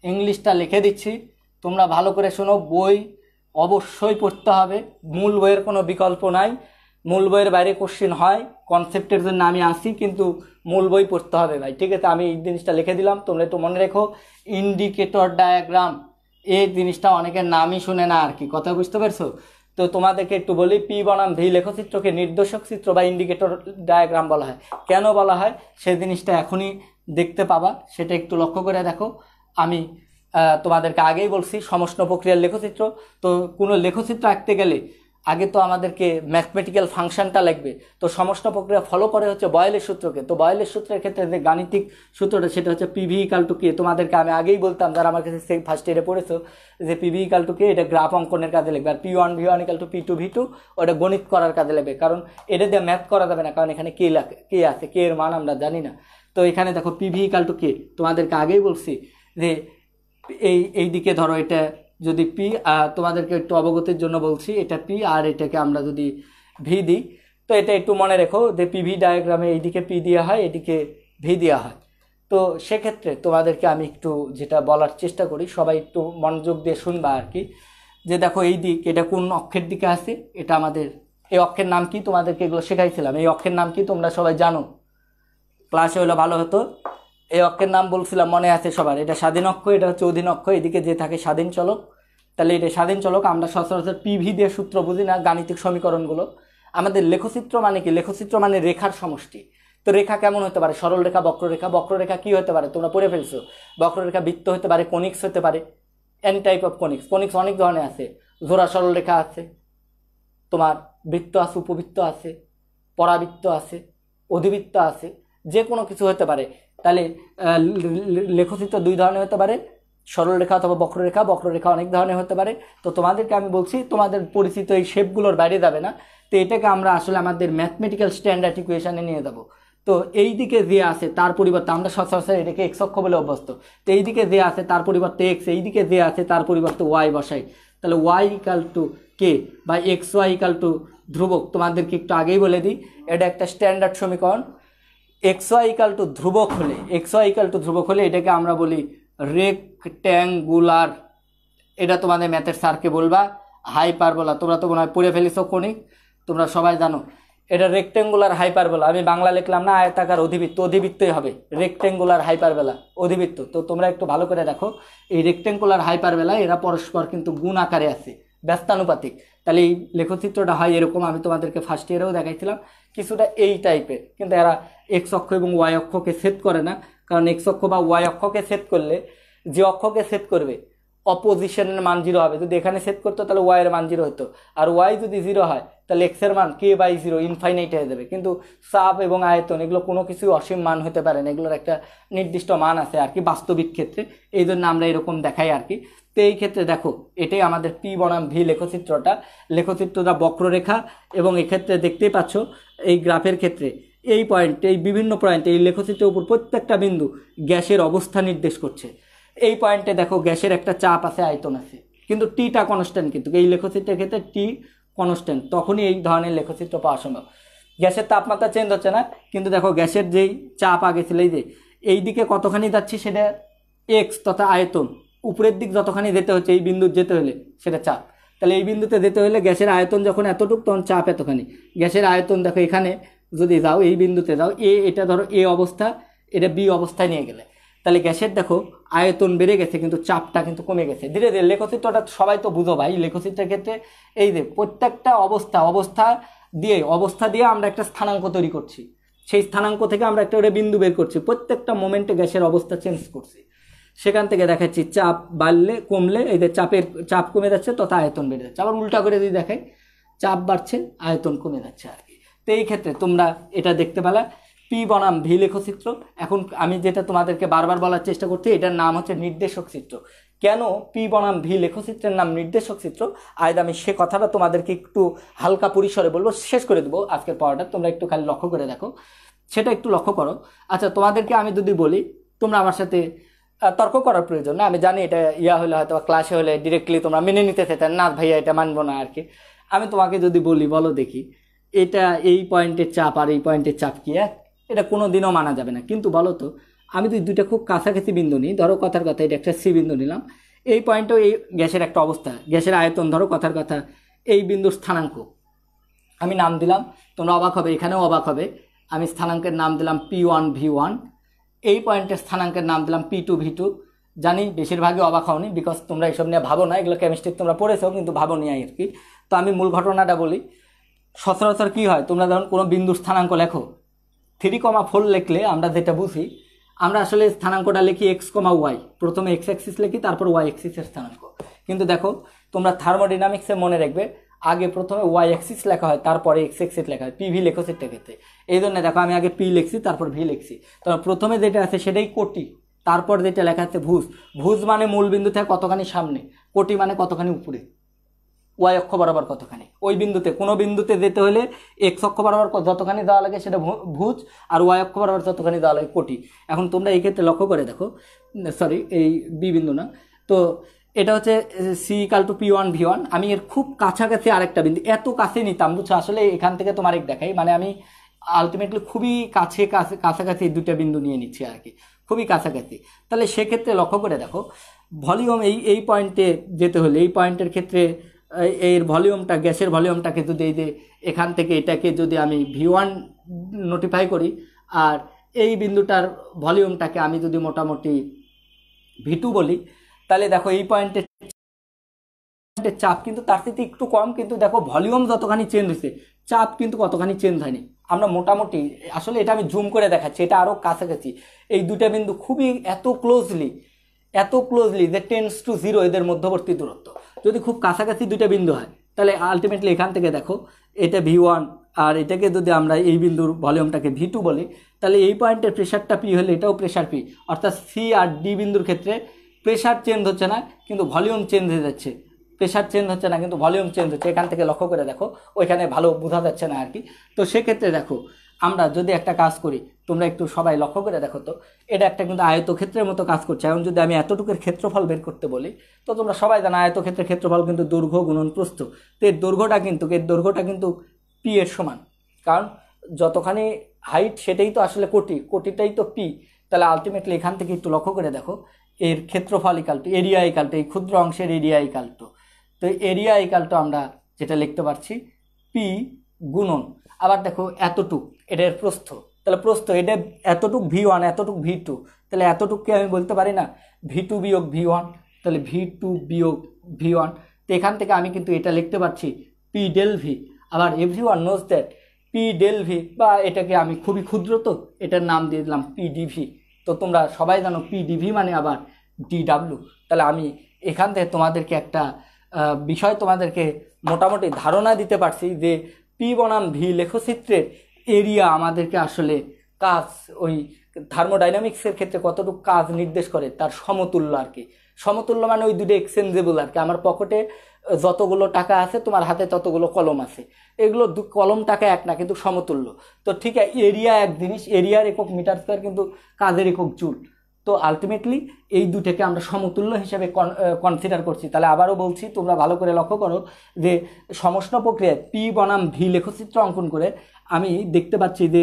ইংলিশটা লিখে দিচ্ছি, তোমরা ভালো করে শোনো। বই অবশ্যই পড়তে হবে, মূল বইয়ের কোনো বিকল্প নাই। মূল বইয়ের বাইরে কোশ্চেন হয়, কনসেপ্টের জন্য আমি আসি, কিন্তু মূল বই পড়তে হবে ভাই, ঠিক আছে। আমি এই জিনিসটা লিখে দিলাম, তোমরা একটু মনে রেখো। ইন্ডিকেটর ডায়াগ্রাম, এই জিনিসটা অনেকের নামই শুনে না আর কি, কথা বুঝতে পারছো? তো তোমাদেরকে একটু বলি, পি বনাম ভি লেখচিত্রকে নির্দেশক চিত্র বা ইন্ডিকেটর ডায়াগ্রাম বলা হয়। কেন বলা হয় সেই জিনিসটা এখনই দেখতে পাবা, সেটা একটু লক্ষ্য করে দেখো। আমি তোমাদেরকে আগেই বলছি সমষ্ণ প্রক্রিয়ার লেখচিত্র। তো কোনো লেখচিত্র আঁকতে গেলে আগে তো আমাদেরকে ম্যাথমেটিক্যাল ফাংশনটা লাগবে, তো সমষ্ণ প্রক্রিয়া ফলো করে হচ্ছে বয়েলের সূত্রকে। তো বয়েলের সূত্রের ক্ষেত্রে যে গাণিতিক সূত্রটা সেটা হচ্ছে পিভি ইকাল টু কে। তোমাদেরকে আমি আগেই বলতাম, যারা আমার কাছে সেই ফার্স্ট ইয়ারে পড়েছো, যে পিভি ইকাল টু কে এটা গ্রাফ অঙ্কনের কাজে লাগবে, আর P1V1 ইকাল টু P2V2 ওটা গণিত করার কাজে লাগবে, কারণ এটা দিয়ে ম্যাথ করা যাবে না, কারণ এখানে কে আছে, কে এর মান আমরা জানি না। তো এখানে দেখো পিভি ইকাল টু কে, তোমাদেরকে আগেই বলছি যে এই দিকে ধরো এটা যদি পি, তোমাদেরকে একটু অবগতির জন্য বলছি, এটা পি আর এটাকে আমরা যদি ভি দিই, তো এটা একটু মনে রেখো যে পিভি ডায়াগ্রামে এইদিকে পি দেওয়া হয়, এদিকে ভি দেওয়া হয়। তো সেক্ষেত্রে তোমাদেরকে আমি একটু যেটা বলার চেষ্টা করি, সবাই একটু মনোযোগ দিয়ে শুনবা আর কি, যে দেখো এই দিক এটা কোন অক্ষের দিকে আছে, এটা আমাদের এই অক্ষের নাম কি, তোমাদেরকে এগুলো শেখাইছিলাম। এই অক্ষের নাম কি তোমরা সবাই জানো, ক্লাসে হলে ভালো হতো। এই অক্ষের নাম বলছিলাম, মনে আছে সবার? এটা স্বাধীন অক্ষ, এটা হচ্ছে অধীন অক্ষ, এদিকে যে থাকে স্বাধীন চলক। তাহলে এটা স্বাধীন চলক। আমরা সচরাচর পিভি দিয়ে সূত্র বুঝি না, গাণিতিক সমীকরণগুলো। আমাদের লেখচিত্র মানে কি? লেখচিত্র মানে রেখার সমষ্টি। তো রেখা কেমন হতে পারে? সরল রেখা, বক্ররেখা। বক্ররেখা কি হতে পারে? তোমরা পড়ে ফেলছো। বক্ররেখা বৃত্ত হতে পারে, কনিক্স হতে পারে, any type of conics. Conics অনেক ধরনের আছে, জোড়া সরল রেখা আছে, তোমার বৃত্ত আছে, উপবৃত্ত আছে, পরাবৃত্ত আছে, অধিবৃত্ত আছে, যে কোনো কিছু হতে পারে। তাহলে লেখচিত্র দুই ধরনের হতে পারে, সরল রেখা অথবা বক্ররেখা। বক্ররেখা অনেক ধরনের হতে পারে। তো তোমাদেরকে আমি বলছি, তোমাদের পরিচিত এই শেপগুলোর বাইরে যাবে না। তো এটাকে আমরা আসলে আমাদের ম্যাথমেটিক্যাল স্ট্যান্ডার্ড ইকুয়েশনে নিয়ে যাবো। তো এই দিকে যে আছে তার পরিবর্তে আমরা সচরাচর এটাকে এক্স অক্ষ বলে অভ্যস্ত। তো এই দিকে যে আছে তার পরিবর্তে এক্স, এই দিকে যে আছে তার পরিবর্তে ওয়াই বসাই। তাহলে ওয়াই ইকাল টু কে বা এক্স ওয়াই ইকাল টু ধ্রুবক। তোমাদেরকে একটু আগেই বলে দিই, এটা একটা স্ট্যান্ডার্ড সমীকরণ। এক্স ওয়াই ইকাল টু ধ্রুবক হলে, এক্স ওয়াই ইকাল টু ধ্রুবক হলে এটাকে আমরা বলি রেক্ট্যাঙ্গুলার। এটা তোমাদের ম্যাথের স্যারকে বলবা হাইপারবোলা। তোমরা তো মনে হয় পড়ে ফেলেছো কনিক, তোমরা সবাই জানো এটা রেক্ট্যাঙ্গুলার হাইপারবোলা। আমি বাংলা লিখলাম না, আয়তাকার অধিবৃত্ত, অধিবৃত্তই হবে রেক্ট্যাঙ্গুলার হাইপারবোলা, অধিবৃত্ত। তো তোমরা একটু ভালো করে দেখো, এই রেক্ট্যাঙ্গুলার হাইপারবোলা এরা পরস্পর কিন্তু গুণ আকারে আছে, ব্যস্তানুপাতিক। তাহলে এই লেখচিত্রটা হয় এরকম। আমি তোমাদেরকে ফার্স্ট ইয়ারেও দেখাইছিলাম কিছুটা এই টাইপের, কিন্তু এরা এক্স অক্ষ এবং ওয়াই অক্ষকে সেট করে না। কারণ এক্স অক্ষ বা ওয়াই অক্ষকে সেট করলে যে অক্ষকে সেট করবে অপোজিশনের মান 0 হবে। যদি এখানে সেট করতো তাহলে ওয়াই এর মান 0 হতো, আর ওয়াই যদি 0 হয় তাহলে এক্স এর মান k/0 ইনফাইনাইট হয়ে যাবে। কিন্তু চাপ এবং আয়তন এগুলো কোনো কিছুই অসীম মান হতে পারে না, এগুলোর একটা নির্দিষ্ট মান আছে আর কি বাস্তবিক ক্ষেত্রে। এই জন্য আমরা এরকম দেখাই আর কি। তো এই ক্ষেত্রে দেখো, এটাই আমাদের পি বনাম ভি লেখচিত্রটা। লেখচিত্রটা বক্ররেখা, এবং এক্ষেত্রে দেখতেই পাচ্ছ এই গ্রাফের ক্ষেত্রে এই পয়েন্ট, এই বিভিন্ন পয়েন্ট, এই লেখচিত্রের উপর প্রত্যেকটা বিন্দু গ্যাসের অবস্থা নির্দেশ করছে। এই পয়েন্টে দেখো গ্যাসের একটা চাপ আছে, আয়তন আছে, কিন্তু টিটা কনস্ট্যান্ট। কিন্তু এই লেখচিত্রের ক্ষেত্রে টি কনস্ট্যান্ট, তখনই এই ধরনের লেখচিত্র পাওয়া সম্ভব। গ্যাসের তাপমাত্রা চেঞ্জ হচ্ছে না, কিন্তু দেখো গ্যাসের যেই চাপ আগে ছিল, এই যে এই দিকে কতখানি যাচ্ছি সেটা এক্স তথা আয়তন, উপরের দিক যতখানি যেতে হচ্ছে এই বিন্দু যেতে হলে সেটা চাপ। তাহলে এই বিন্দুতে যেতে হলে গ্যাসের আয়তন যখন এতটুক তখন চাপ এতখানি। গ্যাসের আয়তন দেখো এখানে যদি যাও, এই বিন্দুতে যাও, এটা ধরো এ অবস্থা, এটা বি অবস্থায় নিয়ে গেলে, তাহলে গ্যাসের দেখো আয়তন বেড়ে গেছে কিন্তু চাপটা কিন্তু কমে গেছে ধীরে ধীরে। লেখচিত্রটা সবাই তো বুঝো ভাই, লেখচিত্রের ক্ষেত্রে এই যে প্রত্যেকটা অবস্থা দিয়ে আমরা একটা স্থানাঙ্ক তৈরি করছি, সেই স্থানাঙ্ক থেকে আমরা একটা বিন্দু বের করছি, প্রত্যেকটা মোমেন্টে গ্যাসের অবস্থা চেঞ্জ করছি। সেখান থেকে দেখাচ্ছি চাপ বাড়লে কমলে, এই যে চাপ কমে যাচ্ছে তথা আয়তন বেড়ে যাচ্ছে। আবার উল্টা করে যদি দেখাই, চাপ বাড়ছে আয়তন কমে যাচ্ছে আর কি। তো এই ক্ষেত্রে তোমরা এটা দেখতে পেলা পি বনাম ভি লেখচিত্র। এখন আমি যেটা তোমাদেরকে বারবার বলার চেষ্টা করছি, এটার নাম হচ্ছে নির্দেশক চিত্র। কেন পি বনাম ভি লেখচিত্রের নাম নির্দেশক চিত্র, আজ আমি সে কথাটা তোমাদেরকে একটু হালকা পরিসরে বলবো, শেষ করে দেবো আজকের পড়াটা। তোমরা একটু খালি লক্ষ্য করে দেখো, সেটা একটু লক্ষ্য করো। আচ্ছা, তোমাদেরকে আমি যদি বলি, তোমরা আমার সাথে তর্ক করার প্রয়োজন না, আমি জানি এটা হলে হয়তো ক্লাসে হলে ডিরেক্টলি তোমরা মেনে নিতে চাইতেন না, ভাইয়া এটা মানবো না আর কি। আমি তোমাকে যদি বলি, বলো দেখি এটা এই পয়েন্টের চাপ আর এই পয়েন্টের চাপ কি এক? এটা কোনো দিনও মানা যাবে না। কিন্তু বলো তো, আমি যদি দুইটা খুব কাছাকাছি বিন্দু নিই, ধরো কথার কথা এটা একটা সি বিন্দু নিলাম, এই পয়েন্টেও এই গ্যাসের একটা অবস্থা, গ্যাসের আয়তন ধরো কথার কথা এই বিন্দুর স্থানাঙ্ক আমি নাম দিলাম, তোমরা অবাক হবে, এখানেও অবাক হবে। আমি স্থানাঙ্কের নাম দিলাম P1V1, এই পয়েন্টের স্থানাঙ্কের নাম দিলাম P2V2। জানি বেশিরভাগই অবাক হওনি, বিকজ তোমরা এইসব নিয়ে ভাবো না, এগুলো কেমিস্ট্রি তোমরা পড়েছো কিন্তু ভাবো নি আর কি। তো আমি মূল ঘটনাটা বলি। সচরাচর কি হয়, তোমরা যখন কোনো বিন্দুর স্থানাঙ্ক লেখো, 3,4 লিখলে আমরা যেটা বুঝি, আমরা আসলে স্থানাঙ্কটা লিখি x,y, প্রথমে x অ্যাক্সিস লিখি, তারপর y অ্যাক্সিসের স্থানাঙ্ক। কিন্তু দেখো তোমরা থার্মোডাইনামিক্সে মনে রাখবে, আগে প্রথমে ওয়াই অ্যাক্সিস লেখা হয়, তারপরে এক্স অ্যাক্সিস লেখা হয় পিভি লেখচিত্রের ক্ষেত্রে। এই জন্য দেখো আমি আগে পি লিখছি, তারপর ভি লিখছি। তো প্রথমে যেটা আছে সেটাই কোটি, তারপর যেটা লেখা আছে ভুজ। ভুজ মানে মূল বিন্দু থেকে কতখানি সামনে, কোটি মানে কতখানি উপরে, ওয়াই অক্ষ বরাবর কতখানি। ওই বিন্দুতে কোনো বিন্দুতে যেতে হলে এক্স অক্ষ বরাবর যতখানি দেওয়া লাগে সেটা ভুজ, আর ওয়াই অক্ষ বরাবর যতখানি দেওয়া লাগে কোটি। এখন তোমরা এই ক্ষেত্রে লক্ষ্য করে দেখো, সরি এই বি বিন্দু না, তো এটা হচ্ছে C equal to P1 V1। আমি এর খুব কাছাকাছি আরেকটা বিন্দু, এত কাছে নিতাম বুঝছো, আসলে এখান থেকে তোমার এক দেখাই, মানে আমি আলটিমেটলি খুবই কাছাকাছি দুটা বিন্দু নিয়ে নিচ্ছি আর কি, খুবই কাছাকাছি। তাহলে সেক্ষেত্রে লক্ষ্য করে দেখো ভলিউম এই পয়েন্টে যেতে হলে, এই পয়েন্টের ক্ষেত্রে এর ভলিউমটা, গ্যাসের ভলিউমটাকে যদি এই যে এখান থেকে এটাকে যদি আমি V1 নোটিফাই করি, আর এই বিন্দুটার ভলিউমটাকে আমি যদি মোটামুটি V2 বলি, তাহলে দেখো এই পয়েন্টের চাপ কিন্তু তার থেকে একটু কম, কিন্তু দেখো ভলিউম যতখানি চেঞ্জ হয়েছে চাপ কিন্তু কতখানি চেঞ্জ হয়নি। আমরা মোটামুটি, আসলে এটা আমি জুম করে দেখাচ্ছি, এটা আরও কাছাকাছি। এই দুটা বিন্দু খুবই এত ক্লোজলি যে 10:0 এদের মধ্যবর্তী দূরত্ব। যদি খুব কাছাকাছি দুইটা বিন্দু হয় তাহলে আলটিমেটলি এখান থেকে দেখো এটা V1, আর এটাকে যদি আমরা এই বিন্দুর ভলিউমটাকে V2 বলি, তাহলে এই পয়েন্টের প্রেশারটা P হলে এটাও প্রেশার P। অর্থাৎ সি আর ডি বিন্দুর ক্ষেত্রে প্রেশার চেঞ্জ হচ্ছে না কিন্তু ভলিউম চেঞ্জ হয়ে যাচ্ছে, প্রেশার চেঞ্জ হচ্ছে না কিন্তু ভলিউম চেঞ্জ হচ্ছে। এখান থেকে লক্ষ্য করে দেখো, ওইখানে ভালো বোঝা যাচ্ছে না আর কি। তো সেক্ষেত্রে দেখো আমরা যদি একটা কাজ করি, তোমরা একটু সবাই লক্ষ্য করে দেখো তো, এটা একটা কিন্তু আয়তক্ষেত্রের মতো কাজ করছে। এখন যদি আমি এতটুকুর ক্ষেত্রফল বের করতে বলি, তো তোমরা সবাই জানো আয়তক্ষেত্রের ক্ষেত্রফল কিন্তু দৈর্ঘ্য গুণন প্রস্থ। তো এর দৈর্ঘ্যটা কিন্তু পি এর সমান, কারণ যতখানি হাইট সেটাই তো আসলে কোটিটাই তো পি। তাহলে আলটিমেটলি এখান থেকে একটু লক্ষ্য করে দেখো, এর ক্ষেত্রফল equal to area equal to এই ক্ষুদ্র অংশের এরিয়া ইকাল টু, তো এরিয়া ইকাল টু আমরা যেটা লিখতে পারছি পি গুণন, আবার দেখো এতটুক এটার প্রস্থ, তাহলে প্রস্থ এটা এতটুক V1 এতটুক V2, তাহলে এতটুককে আমি বলতে পারি না V2 বিয়োগ V1, তাহলে V2 বিয়োগ V1। তো এখান থেকে আমি কিন্তু এটা লিখতে পারছি P del V। আবার everyone knows that P del V, বা এটাকে আমি খুবই ক্ষুদ্র তো এটার নাম দিয়ে দিলাম PdV। তো তোমরা সবাই জানো PdV মানে আবার DW। তাহলে আমি এখান থেকে তোমাদেরকে একটা বিষয় তোমাদেরকে মোটামুটি ধারণা দিতে পারছি যে পি বনাম ভি লেখচিত্রের এরিয়া আমাদেরকে আসলে কাজ, ওই থার্মোডাইনামিক্সের ক্ষেত্রে কতটুকু কাজ নির্দেশ করে তার সমতুল্য আর কি। সমতুল্য মানে ওই দুটো এক্সচেঞ্জেবল আর কি। আমার পকেটে যতগুলো টাকা আছে তোমার হাতে ততগুলো কলম আছে, এগুলো কলম টাকা এক না কিন্তু সমতুল্য। তো ঠিক আছে, এরিয়া এক জিনিস, এরিয়ার একক মিটার স্কয়ার কিন্তু কাজের একক জুল। তো আলটিমেটলি এই দুটোকে আমরা সমতুল্য হিসেবে কনসিডার করছি। তাহলে আবারও বলছি, তোমরা ভালো করে লক্ষ্য করো যে সমষ্ণ প্রক্রিয়ায় পি বনাম ভি লেখচিত্র অঙ্কন করে আমি দেখতে পাচ্ছি যে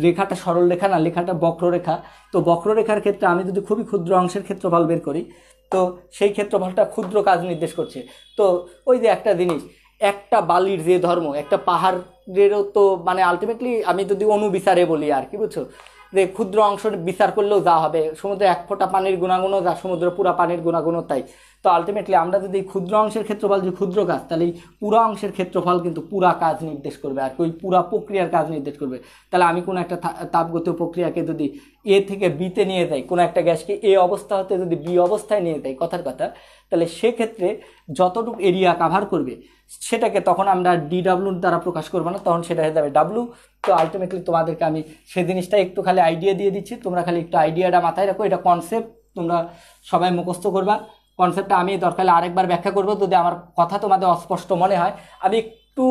রেখাটা সরল রেখা না, লেখাটা বক্ররেখা। তো বক্ররেখার ক্ষেত্রে আমি যদি খুবই ক্ষুদ্র অংশের ক্ষেত্রফল বের করি, তো সেই ক্ষেত্রফলটা ক্ষুদ্র কাজ নির্দেশ করছে। তো ওই যে একটা জিনিস, একটা বালির যে ধর্ম, একটা পাহাড়েরও তো মানে আলটিমেটলি আমি যদি অনুবিচারে বলি আর কি, বুঝছো, যে ক্ষুদ্র অংশ বিচার করলেও যা হবে, সমুদ্রে এক ফোঁটা পানির গুণাগুণও যা সমুদ্র পুরা পানির গুণাগুণও তাই। তো আলটিমেটলি আমরা যদি ক্ষুদ্র অংশের ক্ষেত্রফল যে ক্ষুদ্র কাজ, তাহলে এই পুরা অংশের ক্ষেত্রফল কিন্তু পুরা কাজ নির্দেশ করবে আর কি, ওই পুরা প্রক্রিয়ার কাজ নির্দেশ করবে। তাহলে আমি কোনো একটা তাপগতীয় প্রক্রিয়াকে যদি এ থেকে বিতে নিয়ে যাই, কোনো একটা গ্যাসকে এ অবস্থা হতে যদি বি অবস্থায় নিয়ে যাই কথার কথা, তাহলে সেক্ষেত্রে যতটুকু এরিয়া কাভার করবে সেটাকে তখন আমরা DW দ্বারা প্রকাশ করবো না, তখন সেটা হয়ে যাবে W। তো আলটিমেটলি তোমাদেরকে আমি সেই জিনিসটা একটু খালি আইডিয়া দিয়ে দিচ্ছি, তোমরা খালি একটু আইডিয়াটা মাথায় রাখো। এটা কনসেপ্ট, তোমরা সবাই মুখস্থ করবা কনসেপ্টটা। আমি দরকার আরেকবার ব্যাখ্যা করবো যদি আমার কথা তোমাদের অস্পষ্ট মনে হয়। আমি একটু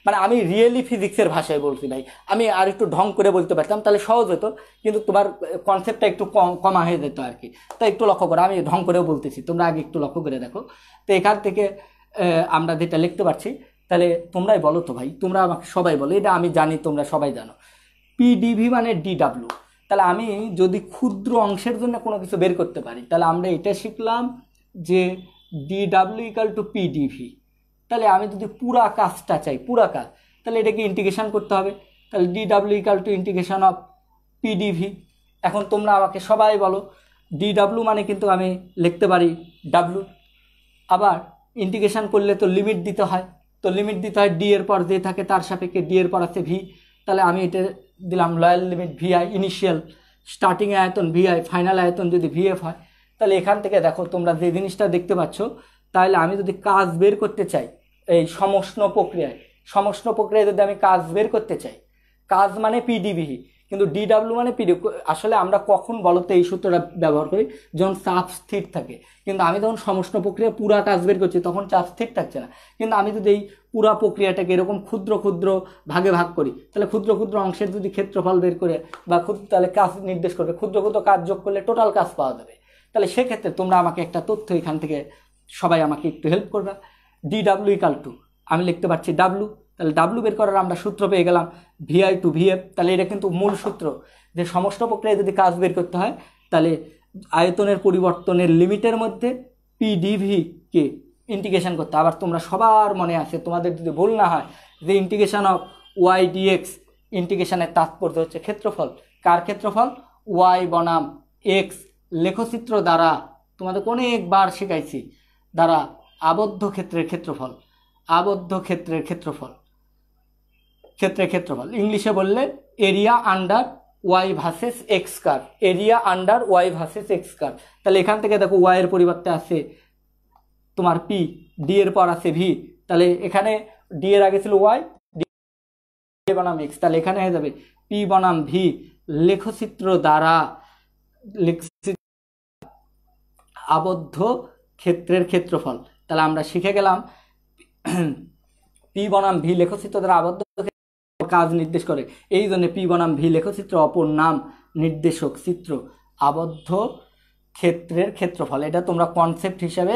মানে আমি রিয়েলি ফিজিক্সের ভাষায় বলছি ভাই, আমি আর একটু ঢং করে বলতে পারতাম তাহলে সহজ হতো, কিন্তু তোমার কনসেপ্টটা একটু কমা হয়ে যেত আর কি। তাই একটু লক্ষ্য করো, আমি ঢং করেও বলতেছি, তোমরা আগে একটু লক্ষ্য করে দেখো। তো এখান থেকে আমরা যেটা লিখতে পারছি, তাহলে তোমরাই বলো তো ভাই, তোমরা আমাকে সবাই বলো, এটা আমি জানি তোমরা সবাই জানো PdV মানে DW। তাহলে আমি যদি ক্ষুদ্র অংশের জন্য কোনো কিছু বের করতে পারি, তাহলে আমরা এটা শিখলাম যে DW ইকাল টু PdV। তাহলে আমি যদি পুরা কাজটা চাই, পুরা কাজ, তাহলে এটাকে ইন্টিগ্রেশন করতে হবে, তাহলে DW equal to integration of PdV। এখন তোমরা আমাকে সবাই বলো, DW মানে কিন্তু আমি লিখতে পারি W, আবার ইন্টিগ্রেশন করলে তো লিমিট দিতে হয়, তো লিমিট দিতে হয় ডি এর পর যে থাকে তার সাপেক্ষে, ডি এর পর আছে ভি। তাহলে আমি এটা দিলাম loyal limit VI, initial starting আয়তন VI, ফাইনাল আয়তন যদি VF হয়। তাহলে এখান থেকে দেখো তোমরা যে জিনিসটা দেখতে পাচ্ছ, তাহলে আমি যদি কাজ বের করতে চাই এই সমষ্ণ প্রক্রিয়ায় যদি আমি কাজ বের করতে চাই, কাজ মানে পিডিভি, কিন্তু ডিডাব্লিউ মানে পিডি। আসলে আমরা কখন বলতে এই সূত্রটা ব্যবহার করি, যখন চাপ স্থির থাকে। কিন্তু আমি যখন সমষ্ণ প্রক্রিয়া পুরা কাজ বের করছি তখন চাপ স্থির থাকছে না। কিন্তু আমি যদি এই পুরা প্রক্রিয়াটাকে এরকম ক্ষুদ্র ক্ষুদ্র ভাগে ভাগ করি, তাহলে ক্ষুদ্র ক্ষুদ্র অংশের যদি ক্ষেত্রফল বের করে বা তাহলে কাজ নির্দেশ করবে, ক্ষুদ্র ক্ষুদ্র কাজ যোগ করলে টোটাল কাজ পাওয়া যাবে। তাহলে সেক্ষেত্রে তোমরা আমাকে একটা তথ্য এখান থেকে সবাই আমাকে একটু হেল্প করবে। ডিডাব্লিউ ইকাল টু আমি লিখতে পারছি ডাব্লু, তাহলে ডাব্লু বের করার আমরা সূত্র পেয়ে গেলাম ভিআই টু ভিএফ। তাহলে এটা কিন্তু মূল সূত্র যে সমষ্ণ প্রক্রিয়ায় যদি কাজ বের করতে হয় তাহলে আয়তনের পরিবর্তনের লিমিটের মধ্যে পিডিভিকে ইন্টিগ্রেশন করতে। আবার তোমরা সবার মনে আছে, তোমাদের যদি ভুল না হয়, যে ইন্টিগ্রেশন অফ ওয়াই ডিএক্স, ইন্টিগ্রেশনের তাৎপর্য হচ্ছে ক্ষেত্রফল। কার ক্ষেত্রফল? ওয়াই বনাম এক্স লেখচিত্র দ্বারা, তোমাদের অনেকবার শেখাইছি, দ্বারা আবদ্ধ ক্ষেত্রের ক্ষেত্রফল, আবদ্ধ ক্ষেত্রের ক্ষেত্রফল, ক্ষেত্রফল ইংলিশে বললে area under Y versus X কার, area under Y versus X কার। তাহলে এখান থেকে দেখো ওয়াই এর পরিবর্তে আছে তোমার পি, ডি এর পর আছে ভি, তাহলে এখানে ডি এর আগে ছিল ওয়াই, ডি বনাম এক্স, তাহলে এখানে হয়ে যাবে পি বনাম ভি লেখচিত্র দ্বারা আবদ্ধ ক্ষেত্রের ক্ষেত্রফল। তাহলে আমরা শিখে গেলাম পি বনাম ভি লেখচিত্র দ্বারা আবদ্ধ কাজ নির্দেশ করে, এই জন্য পি বনাম ভি লেখচিত্র অপর নাম নির্দেশক চিত্র আবদ্ধ ক্ষেত্রের ক্ষেত্রফল। এটা তোমরা কনসেপ্ট হিসেবে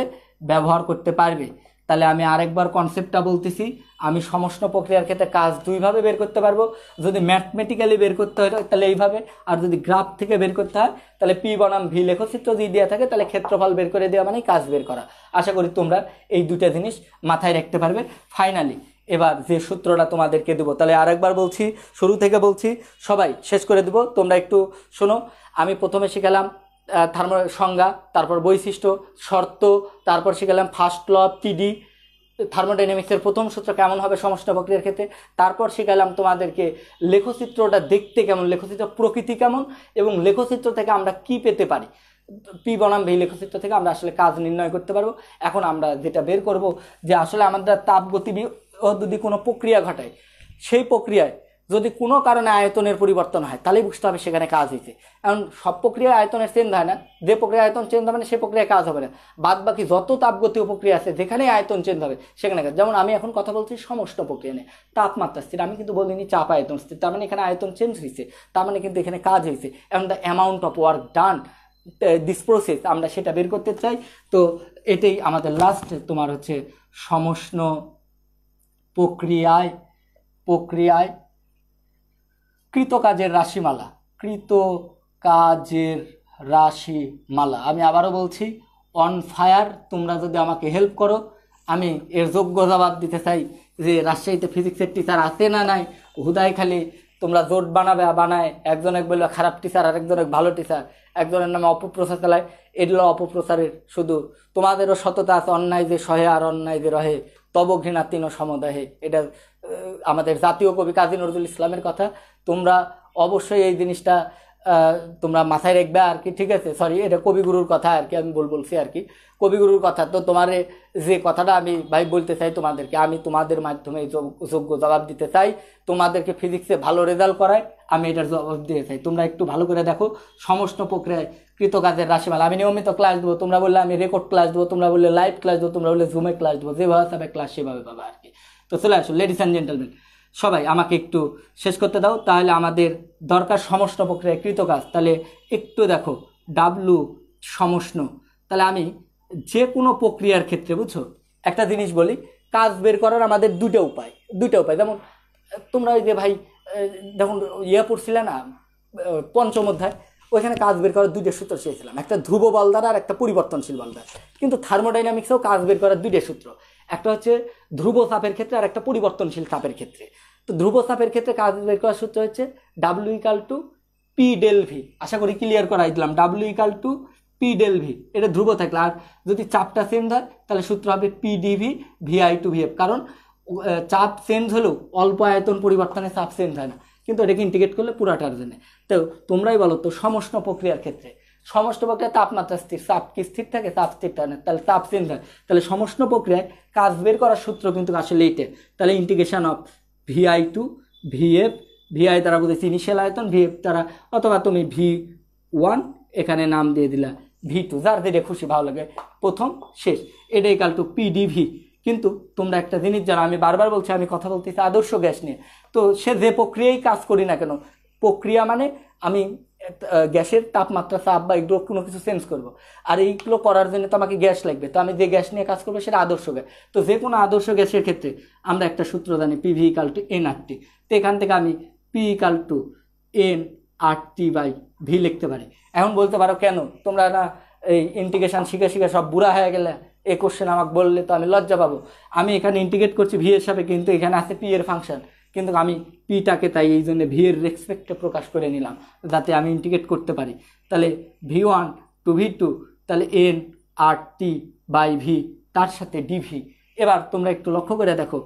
ব্যবহার করতে পারবে। তাহলে আমি আরেকবার কনসেপ্টটা বলতেছি, আমি সমষ্ণ প্রক্রিয়ার ক্ষেত্রে কাজ দুইভাবে বের করতে পারবো। যদি ম্যাথমেটিক্যালি বের করতে হয় তাহলে এইভাবে, আর যদি গ্রাফ থেকে বের করতে হয় তাহলে পি বনাম ভি লেখচিত্র যদি দেওয়া থাকে তাহলে ক্ষেত্রফল বের করে দেওয়া মানে কাজ বের করা। আশা করি তোমরা এই দুটা জিনিস মাথায় রাখতে পারবে। ফাইনালি এবার যে সূত্রটা তোমাদেরকে দেবো, তাহলে আরেকবার বলছি, শুরু থেকে বলছি, সবাই শেষ করে দেবো, তোমরা একটু শোনো। আমি প্রথমে শিখালাম সংজ্ঞা, তারপর বৈশিষ্ট্য, শর্ত, তারপর শিখালাম ফার্স্ট ল অফ পিডি, থার্মোডাইনামিক্সের প্রথম সূত্র কেমন হবে সমষ্ণ প্রক্রিয়ার ক্ষেত্রে। তারপর শিখালাম তোমাদেরকে লেখচিত্রটা দেখতে কেমন, লেখচিত্র প্রকৃতি কেমন, এবং লেখচিত্র থেকে আমরা কি পেতে পারি। পি বনাম ভি লেখচিত্র থেকে আমরা আসলে কাজ নির্ণয় করতে পারবো। এখন আমরা যেটা বের করব যে আসলে আমাদের তাপগতি যদি কোনো প্রক্রিয়া ঘটায়, সেই প্রক্রিয়ায় যদি কোনো কারণে আয়তনের পরিবর্তন হয় তাহলে বুঝতে হবে সেখানে কাজ হয়েছে। এখন সব প্রক্রিয়া আয়তনের চেঞ্জ হয় না, যে প্রক্রিয়া আয়তন চেঞ্জ হবে না সেই প্রক্রিয়ায় কাজ হবে না। বাদ বাকি যত তাপগতীয় প্রক্রিয়া আছে যেখানে আয়তন চেঞ্জ হবে সেখানে কাজ। যেমন আমি এখন কথা বলছি সমষ্ণ প্রক্রিয়া নিয়ে, তাপমাত্রা স্থির, আমি কিন্তু বলিনি চাপ আয়তন স্থির, তার মানে এখানে আয়তন চেঞ্জ হয়েছে, তার মানে কিন্তু এখানে কাজ হয়েছে। এবং the amount of work done this process, আমরা সেটা বের করতে চাই। তো এটাই আমাদের লাস্ট তোমার হচ্ছে সমষ্ণ প্রক্রিয়ায় কৃতকাজের রাশিমালা, কৃতকাজের রাশিমালা। আমি আবারও বলছি, অন ফায়ার। তোমরা যদি আমাকে হেল্প করো, আমি এর যোগ্য জবাব দিতে চাই যে রাজশাহীতে ফিজিক্সের টিচার আছে না নাই, হুদাই খালি তোমরা জোট বানায়, একজনে বললো খারাপ টিচার, আরেকজনে ভালো টিচার, একজনের নামে অপপ্রচার চালায়। এগুলো অপপ্রচারের শুধু তোমাদেরও সততা আছে, অন্যায় যে সহে আর অন্যায় যে রহে তব ঘৃণা তিন সমদাহে, এটা আমাদের জাতীয় কবি কাজী নজরুল ইসলামের কথা। তোমরা অবশ্যই এই জিনিসটা তোমরা মাথায় রাখবে আর কি, ঠিক আছে। সরি, এটা কবিগুরুর কথা আর কি, আমি বলছি আর কি, কবিগুরুর কথা। তো তোমার যে কথাটা আমি ভাই বলতে চাই তোমাদেরকে, আমি তোমাদের মাধ্যমে যোগ্য জবাব দিতে চাই, তোমাদেরকে ফিজিক্সে ভালো রেজাল্ট করায় আমি এটার জবাব দিতে চাই। তোমরা একটু ভালো করে দেখো সমষ্ণ প্রক্রিয়ায় কৃতকাজের রাশিমালা। আমি নিয়মিত ক্লাস দেবো, তোমরা বললে আমি রেকর্ড ক্লাস দেবো, তোমরা বললে লাইভ ক্লাস দেবো, তোমরা বললে জুমে ক্লাস দেবো, যেভাবে হবে ক্লাস সেভাবে পাবে আর কি। তো চলে আসো লেডিস অ্যান্ড জেন্টলম্যান, সবাই আমাকে একটু শেষ করতে দাও। তাহলে আমাদের দরকার সমষ্ণ প্রক্রিয়ায় কৃতকাজ। তাহলে একটু দেখো ডাব্লু সমষ্ণ। তাহলে আমি যে কোনো প্রক্রিয়ার ক্ষেত্রে, বুঝছো, একটা জিনিস বলি, কাজ বের করার আমাদের দুটো উপায়। যেমন তোমরা ওই যে ভাই যখন পড়ছিলে না পঞ্চম অধ্যায়, ওইখানে কাজ বের করার দুইটা সূত্র চেয়েছিলাম, একটা ধ্রুব বল দ্বারা আর একটা পরিবর্তনশীল বল দ্বারা। কিন্তু থার্মোডাইনামিক্সেও কাজ বের করার দুইটা সূত্র, একটা হচ্ছে ধ্রুব চাপের ক্ষেত্রে আর একটা পরিবর্তনশীল চাপের ক্ষেত্রে। তো ধ্রুব চাপের ক্ষেত্রে কাজ বের করার সূত্র হচ্ছে W equal to P del V. আশা করি ক্লিয়ার করাই দিলাম, W equal to P del V, এটা ধ্রুব থাকলে। আর যদি চাপটা চেঞ্জ হয় তাহলে সূত্র হবে P d v v i to v f. কারণ চাপ চেঞ্জ হলেও অল্প আয়তন পরিবর্তনে চাপ চেঞ্জ হয় না, কিন্তু এটাকে ইন্টিগ্রেট করলে পুরাটার জন্য। তো তোমরাই বলো তো সমষ্ণ প্রক্রিয়ার ক্ষেত্রে সমষ্ণ প্রক্রিয়া তাপমাত্রা স্থির, চাপ কি স্থির থাকে, চাপ স্থির থাকে না, তাহলে চাপ চেঞ্জ হয়। তাহলে সমষ্ণ প্রক্রিয়ায় কাজ বের করার সূত্র কিন্তু আসলে এইটা। তাহলে integration of v i to v f, v i দ্বারা বুঝেছি ইনিশিয়াল আয়তন, ভিএফ দ্বারা, অথবা তুমি V1 এখানে নাম দিয়ে দিলা V2, যার যেটা খুশি ভালো লাগে, প্রথম শেষ, এটা ইকাল টু পিডিভি। কিন্তু তোমরা একটা জিনিস জানো, আমি বারবার বলছি, আমি কথা বলতেছি আদর্শ গ্যাস নিয়ে। তো সে যে প্রক্রিয়ায় কাজ করি না কেন, প্রক্রিয়া মানে আমি গ্যাসের তাপমাত্রা, চাপ বা এগুলো কোনো কিছু চেঞ্জ করব, আর এইগুলো করার জন্য তো আমাকে গ্যাস লাগবে। তো আমি যে গ্যাস নিয়ে কাজ করবো সেটা আদর্শ গ্যাস। তো যে কোনো আদর্শ গ্যাসের ক্ষেত্রে আমরা একটা সূত্র জানি, পিভি ইকাল টু এনআরটি। তো এখান থেকে আমি P equal to n r t by v লিখতে পারি। এখন বলতে পারো কেন তোমরা না এই ইন্টিগ্রেশন শিখে শিখে সব বুড়া হয়ে গেলে, এই কোশ্চেন আমাকে বললে তো আমি লজ্জা পাবো। আমি এখানে ইন্টিগ্রেট করছি ভি এর সাথে, কিন্তু এখানে আছে পি এর ফাংশন, কিন্তু আমি পিটাকে তাই এই জন্য ভি এর রেসপেক্টে প্রকাশ করে নিলাম, যাতে আমি ইন্টিগ্রেট করতে পারি। তাহলে V1 টু V2, তাহলে n r t by v, তার সাথে ডিভি। এবার তোমরা একটু লক্ষ্য করে দেখো,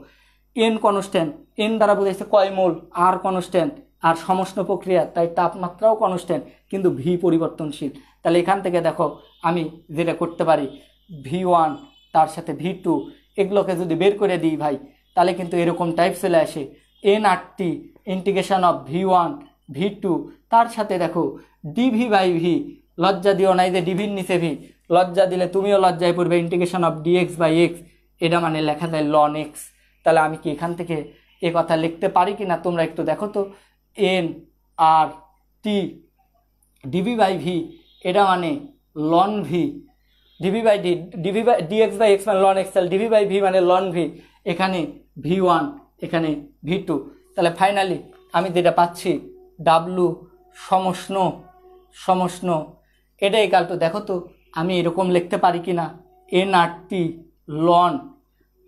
এন কনস্ট্যান্ট, এন দ্বারা বোঝাইছে কয় মোল, আর কনস্ট্যান্ট, আর সমষ্ণ প্রক্রিয়া তাই তাপমাত্রাও কনস্ট্যান্ট, কিন্তু ভি পরিবর্তনশীল। তাহলে এখান থেকে দেখো আমি যেটা করতে পারি, V1 তার সাথে V2 এগুলোকে যদি বের করে দিই ভাই, তাহলে কিন্তু এরকম টাইপ চলে আসে, nRT integration of V1 V2 তার সাথে দেখো ডিভি বাই ভি। লজ্জা দিও নাই যে ডিভির নিচে ভি, লজ্জা দিলে তুমিও লজ্জায় পড়বে। Integration of d x by x, এটা মানে লেখা যায় লন এক্স। তাহলে আমি কি এখান থেকে এ কথা লিখতে পারি কি না তোমরা একটু দেখো তো, n r t d v by v, এটা মানে ln v, d v by d, d v by d x by x মানে লন এক্স, তাহলে ডিভি বাই ভি মানে লন ভি, এখানে V1 এখানে V2। তাহলে ফাইনালি আমি যেটা পাচ্ছি ডাব্লু সমষ্ণ এটা ইকাল টু, দেখো তো আমি এরকম লিখতে পারি কি না, এনআরটি লন,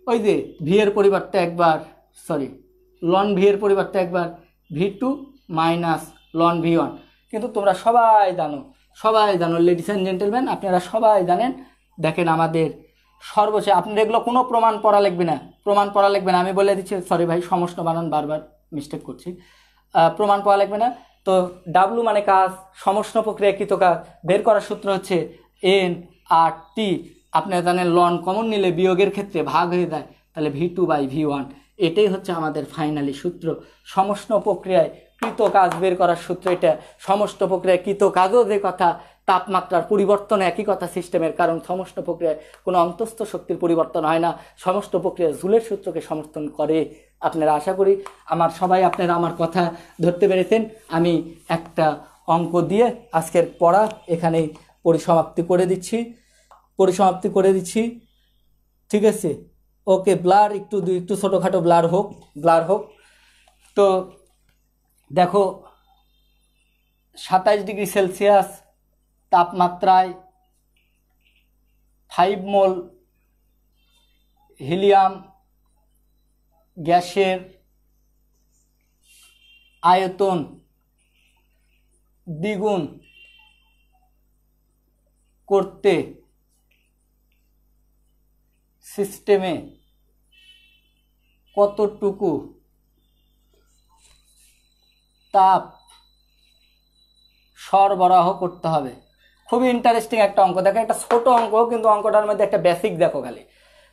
ওই যে ভি এর পরিবর্তে একবার, সরি লন ভি এর পরিবর্তে একবার V2 মাইনাস লন V1। কিন্তু তোমরা সবাই জানো লেডিস অ্যান্ড জেন্টেলম্যান, আপনারা সবাই জানেন। দেখেন আমাদের সর্বশেষ, আপনার এগুলো কোনো প্রমাণ পড়া লাগবে না, আমি বলে দিচ্ছি, সরি ভাই সমষ্ণ বানান বারবার মিস্টেক করছি, প্রমাণ পড়া লাগবে না। তো ডাব্লু মানে কাজ, সমষ্ণ প্রক্রিয়াকৃত কাজ বের করার সূত্র হচ্ছে এন আর টি। আপনারা জানেন লন কমন নিলে বিয়োগের ক্ষেত্রে ভাগ হয়ে যায়, তাহলে V2 বাই V1। এটাই হচ্ছে আমাদের ফাইনালি সূত্র, সমষ্ণ প্রক্রিয়ায় কৃত কাজ বের করার সূত্র এটা। সমষ্ণ প্রক্রিয়ায় কৃত কাজও যে কথা, তাপমাত্রার পরিবর্তন একই কথা সিস্টেমের, কারণ সমষ্ণ প্রক্রিয়ায় কোনো অন্তস্থ শক্তির পরিবর্তন হয় না, সমষ্ণ প্রক্রিয়া জুলের সূত্রকে সমর্থন করে। আপনারা আশা করি আপনারা আমার কথা ধরতে পেরেছেন। আমি একটা অঙ্ক দিয়ে আজকের পড়া এখানেই পরিসমাপ্তি করে দিচ্ছি, ঠিক আছে? ওকে, ব্লার একটু ছোটোখাটো ব্লার হোক। তো দেখো 27 ডিগ্রি সেলসিয়াস তাপমাত্রায় 5 মোল হিলিয়াম গ্যাসের আয়তন দ্বিগুণ করতে সিস্টেমে কতটুকু তাপ সরবরাহ করতে হবে? খুবই ইন্টারেস্টিং একটা অঙ্ক। দেখো একটা ছোট অঙ্ক, কিন্তু অঙ্কটার মধ্যে একটা বেসিক দেখো খালি,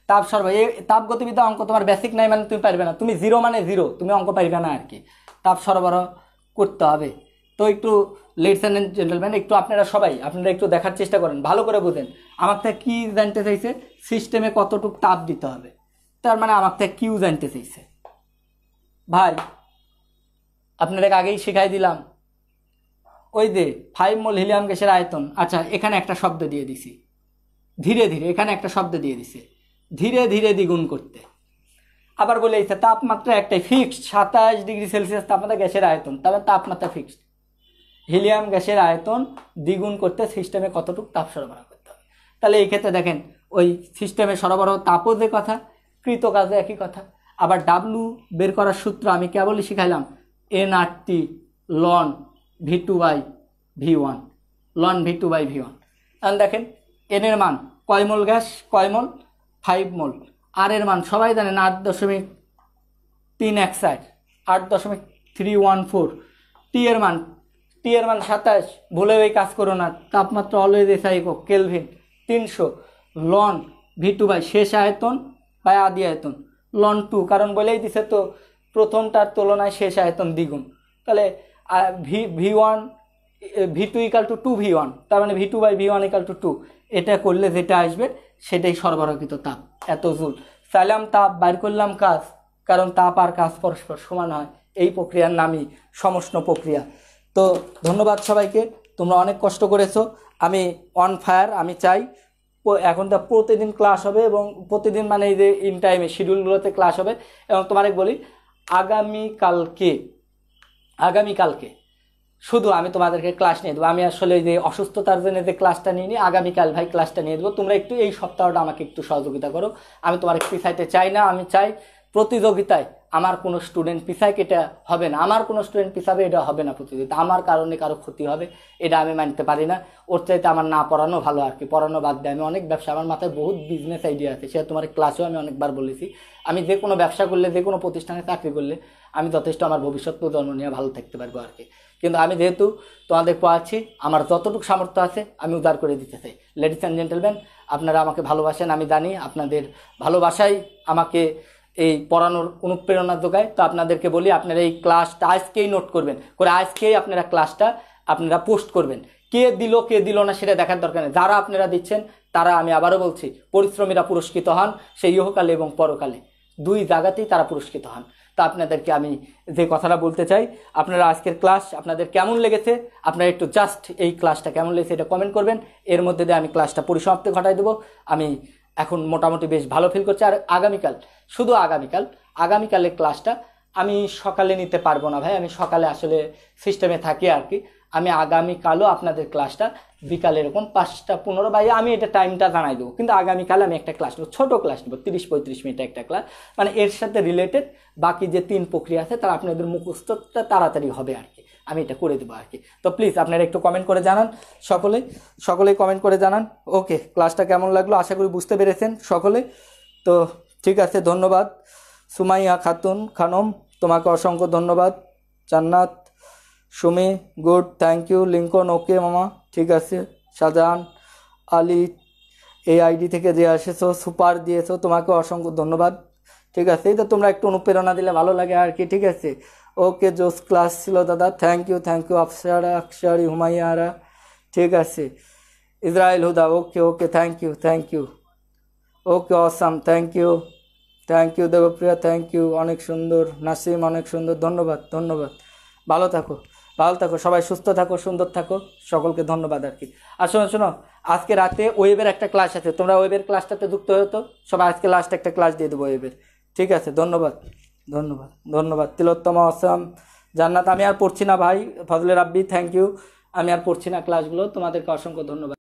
তাপ সরবরাহ। এই তাপ গতিবিদ্যা অঙ্ক তোমার বেসিক নাই মানে তুমি পারবে না, তুমি জিরো মানে জিরো, তুমি অঙ্ক পারবে না আর কি। তাপ সরবরাহ করতে হবে। তো একটু লেডিস অ্যান্ড জেন্টলম্যান, আপনারা একটু দেখার চেষ্টা করেন, ভালো করে বুঝেন আমার থেকে কি জানতে চাইছে, সিস্টেমে কতটুকু তাপ দিতে হবে, তার মানে আমার থেকে কিউ জানতে চাইছে। ভাই আপনাদের আগেই শিখাই দিলাম, ওই যে 5 মোল হিলিয়াম গ্যাসের আয়তন। আচ্ছা, এখানে একটা শব্দ দিয়ে দিছি, ধীরে ধীরে, এখানে একটা শব্দ দিয়ে দিছে ধীরে ধীরে দ্বিগুণ করতে। আবার বলে দিচ্ছে তাপমাত্রা একটাই ফিক্সড, 27 ডিগ্রি সেলসিয়াস তাপমাত্রা গ্যাসের আয়তন, তাহলে তাপমাত্রা ফিক্সড। হিলিয়াম গ্যাসের আয়তন দ্বিগুণ করতে সিস্টেমে কতটুকু তাপ সরবরাহ করতে হবে। তাহলে এই ক্ষেত্রে দেখেন ওই সিস্টেমে সরবরাহ তাপও যে কথা, কৃত কাজে একই কথা। আবার ডাব্লু বের করার সূত্র আমি কেবলই শিখাইলাম, এনআরটি লন V2 বাই V1, লন V2 বাই V1। এখন দেখেন এন এর মান কয় মোল গ্যাস, কয় মোল, 5 মোল। আর এর মান সবাই জানেন 8.361, 8.314। টি এর মান টি এর মান 27, ভুলেও এই কাজ করো না। তাপমাত্রা অলওয়েজ এসআই একক কেলভিন 300, লন V2 বাই শেষ আয়তন বাই আদি আয়তন লন 2, কারণ বলেই দিছে তো প্রথমটার তুলনায় শেষ আয়তন দ্বিগুণ, তাহলে V1 V2 equal to 2V1, তার মানে V2 by V1 equal to 2, এটা করলে যেটা আসবে সেটাই সরবরাহকৃত তাপ, এত জুল। চাইলাম তাপ, বাইর করলাম কাজ, কারণ তাপ আর কাজ পরস্পর সমান হয়, এই প্রক্রিয়ার নামই সমষ্ণ প্রক্রিয়া। তো ধন্যবাদ সবাইকে, তোমরা অনেক কষ্ট করেছো, আমি অন ফায়ার। আমি চাই এখন তো প্রতিদিন ক্লাস হবে, এবং প্রতিদিন মানে এই যে ইন টাইমে শিডিউলগুলোতে ক্লাস হবে। এবং তোমাকে বলি আগামীকালকে শুধু আমি তোমাদেরকে ক্লাস নিয়ে দেবো। আমি আসলে এই যে অসুস্থতার জন্য যে ক্লাসটা নিয়ে নিই, আগামীকাল ভাই ক্লাসটা নিয়ে দেবো। তোমরা একটু এই সপ্তাহটা আমাকে একটু সহযোগিতা করো। আমি তোমার পিছাইতে চাই না, আমি চাই প্রতিযোগিতায় আমার কোনো স্টুডেন্ট পিছায়, এটা হবে না। আমার কোনো স্টুডেন্ট পিছাবে, এটা হবে না প্রতিযোগিতা। আমার কারণে কারো ক্ষতি হবে, এটা আমি মানতে পারি না। ওর চাইতে আমার না পড়ানো ভালো আর কি। পড়ানো বাদ দিয়ে আমি অনেক ব্যবসা, আমার মাথায় বহুত বিজনেস আইডিয়া আছে, সেটা তোমার ক্লাসেও আমি অনেকবার বলেছি। আমি যে কোনো ব্যবসা করলে, যে কোনো প্রতিষ্ঠানে চাকরি করলে আমি যথেষ্ট আমার ভবিষ্যৎ প্রজন্ম নিয়ে ভালো থাকতে পারবো আর কি। কিন্তু আমি যেহেতু তোমাদের পড়াচ্ছি, আমার যতটুকু সামর্থ্য আছে আমি উদার করে দিতে চাই। লেডিস অ্যান্ড জেন্টেলম্যান, আপনারা আমাকে ভালোবাসেন, আমি জানি আপনাদের ভালোবাসাই আমাকে এই পড়ানোর অনুপ্রেরণা যোগায়। তো আপনাদেরকে বলি, আপনারা এই ক্লাসটা আজকেই নোট করবেন, করে আজকেই আপনারা ক্লাসটা আপনারা পোস্ট করবেন। কে দিল না সেটা দেখার দরকার নেই। যারা আপনারা দিচ্ছেন তারা, আমি আবারও বলছি, পরিশ্রমীরা পুরস্কৃত হন, সেই ইহকালে এবং পরকালে, দুই জায়গাতেই তারা পুরস্কৃত হন। তা আপনাদেরকে আমি যে কথাটা বলতে চাই, আপনারা আজকের ক্লাস আপনাদের কেমন লেগেছে, আপনারা একটু জাস্ট এই ক্লাসটা কেমন লেগেছে এটা কমেন্ট করবেন। এর মধ্যে দিয়ে আমি ক্লাসটা পরিসমাপ্তি ঘটাই দেবো। আমি এখন মোটামুটি বেশ ভালো ফিল করছি। আর আগামীকাল, শুধু আগামীকালের ক্লাসটা আমি সকালে নিতে পারবো না ভাই, আমি সকালে আসলে সিস্টেমে থাকি আর কি। আমি আগামীকালও আপনাদের ক্লাসটা বিকালে এরকম 5টা 15 ভাই, আমি এটা টাইমটা জানাই দেবো। কিন্তু আগামীকালে আমি একটা ক্লাস নেবো, ছোটো ক্লাস নেবো, 30-35 মিনিট একটা ক্লাস, মানে এর সাথে রিলেটেড বাকি যে 3 প্রক্রিয়া আছে তারা আপনাদের মুখস্থটা তাড়াতাড়ি হবে আর কি। আমি এটা করে দেবো আর কি। তো প্লিজ আপনারা একটু কমেন্ট করে জানান, সকলেই কমেন্ট করে জানান। ওকে, ক্লাসটা কেমন লাগলো আশা করি বুঝতে পেরেছেন সকলে। তো ঠিক আছে, ধন্যবাদ। সুমাইয়া খানম, তোমাকে অসংখ্য ধন্যবাদ। Jannat, Sumi, good, thank you. Lincoln, okay মামা, ঠিক আছে। শাহজাহান আলী, এই আইডি থেকে যে এসেছো, সুপার দিয়েছো, তোমাকে অসংখ্য ধন্যবাদ। ঠিক আছে, এই তো তোমরা একটু অনুপ্রেরণা দিলে ভালো লাগে আর কি। ঠিক আছে, ওকে, জোস ক্লাস ছিল দাদা, থ্যাংক ইউ। আকসারি, হুমাইয়ারা, ঠিক আছে। Israel Huda, okay, thank you. Okay, awesome, thank you. Debpriya, thank you, অনেক সুন্দর। নাসিম, অনেক সুন্দর, ধন্যবাদ। ভালো থাকো সবাই, সুস্থ থাকো, সুন্দর থাকো, সকলকে ধন্যবাদ আর কি। আর শোনো, আজকে রাতে ওয়েবের একটা ক্লাস আছে, তোমরা ওয়েবের ক্লাসটাতে যুক্ত হতো সবাই। আজকে লাস্ট একটা ক্লাস দিয়ে দেবো ওয়েবের। ঠিক আছে, ধন্যবাদ। তিলোত্তমা, আসাম, জান্নাত। আমি আর পড়ছি না ভাই। ফজলে রাব্বি, থ্যাংক ইউ। আমি আর পড়ছি না ক্লাসগুলো, তোমাদেরকে অসংখ্য ধন্যবাদ।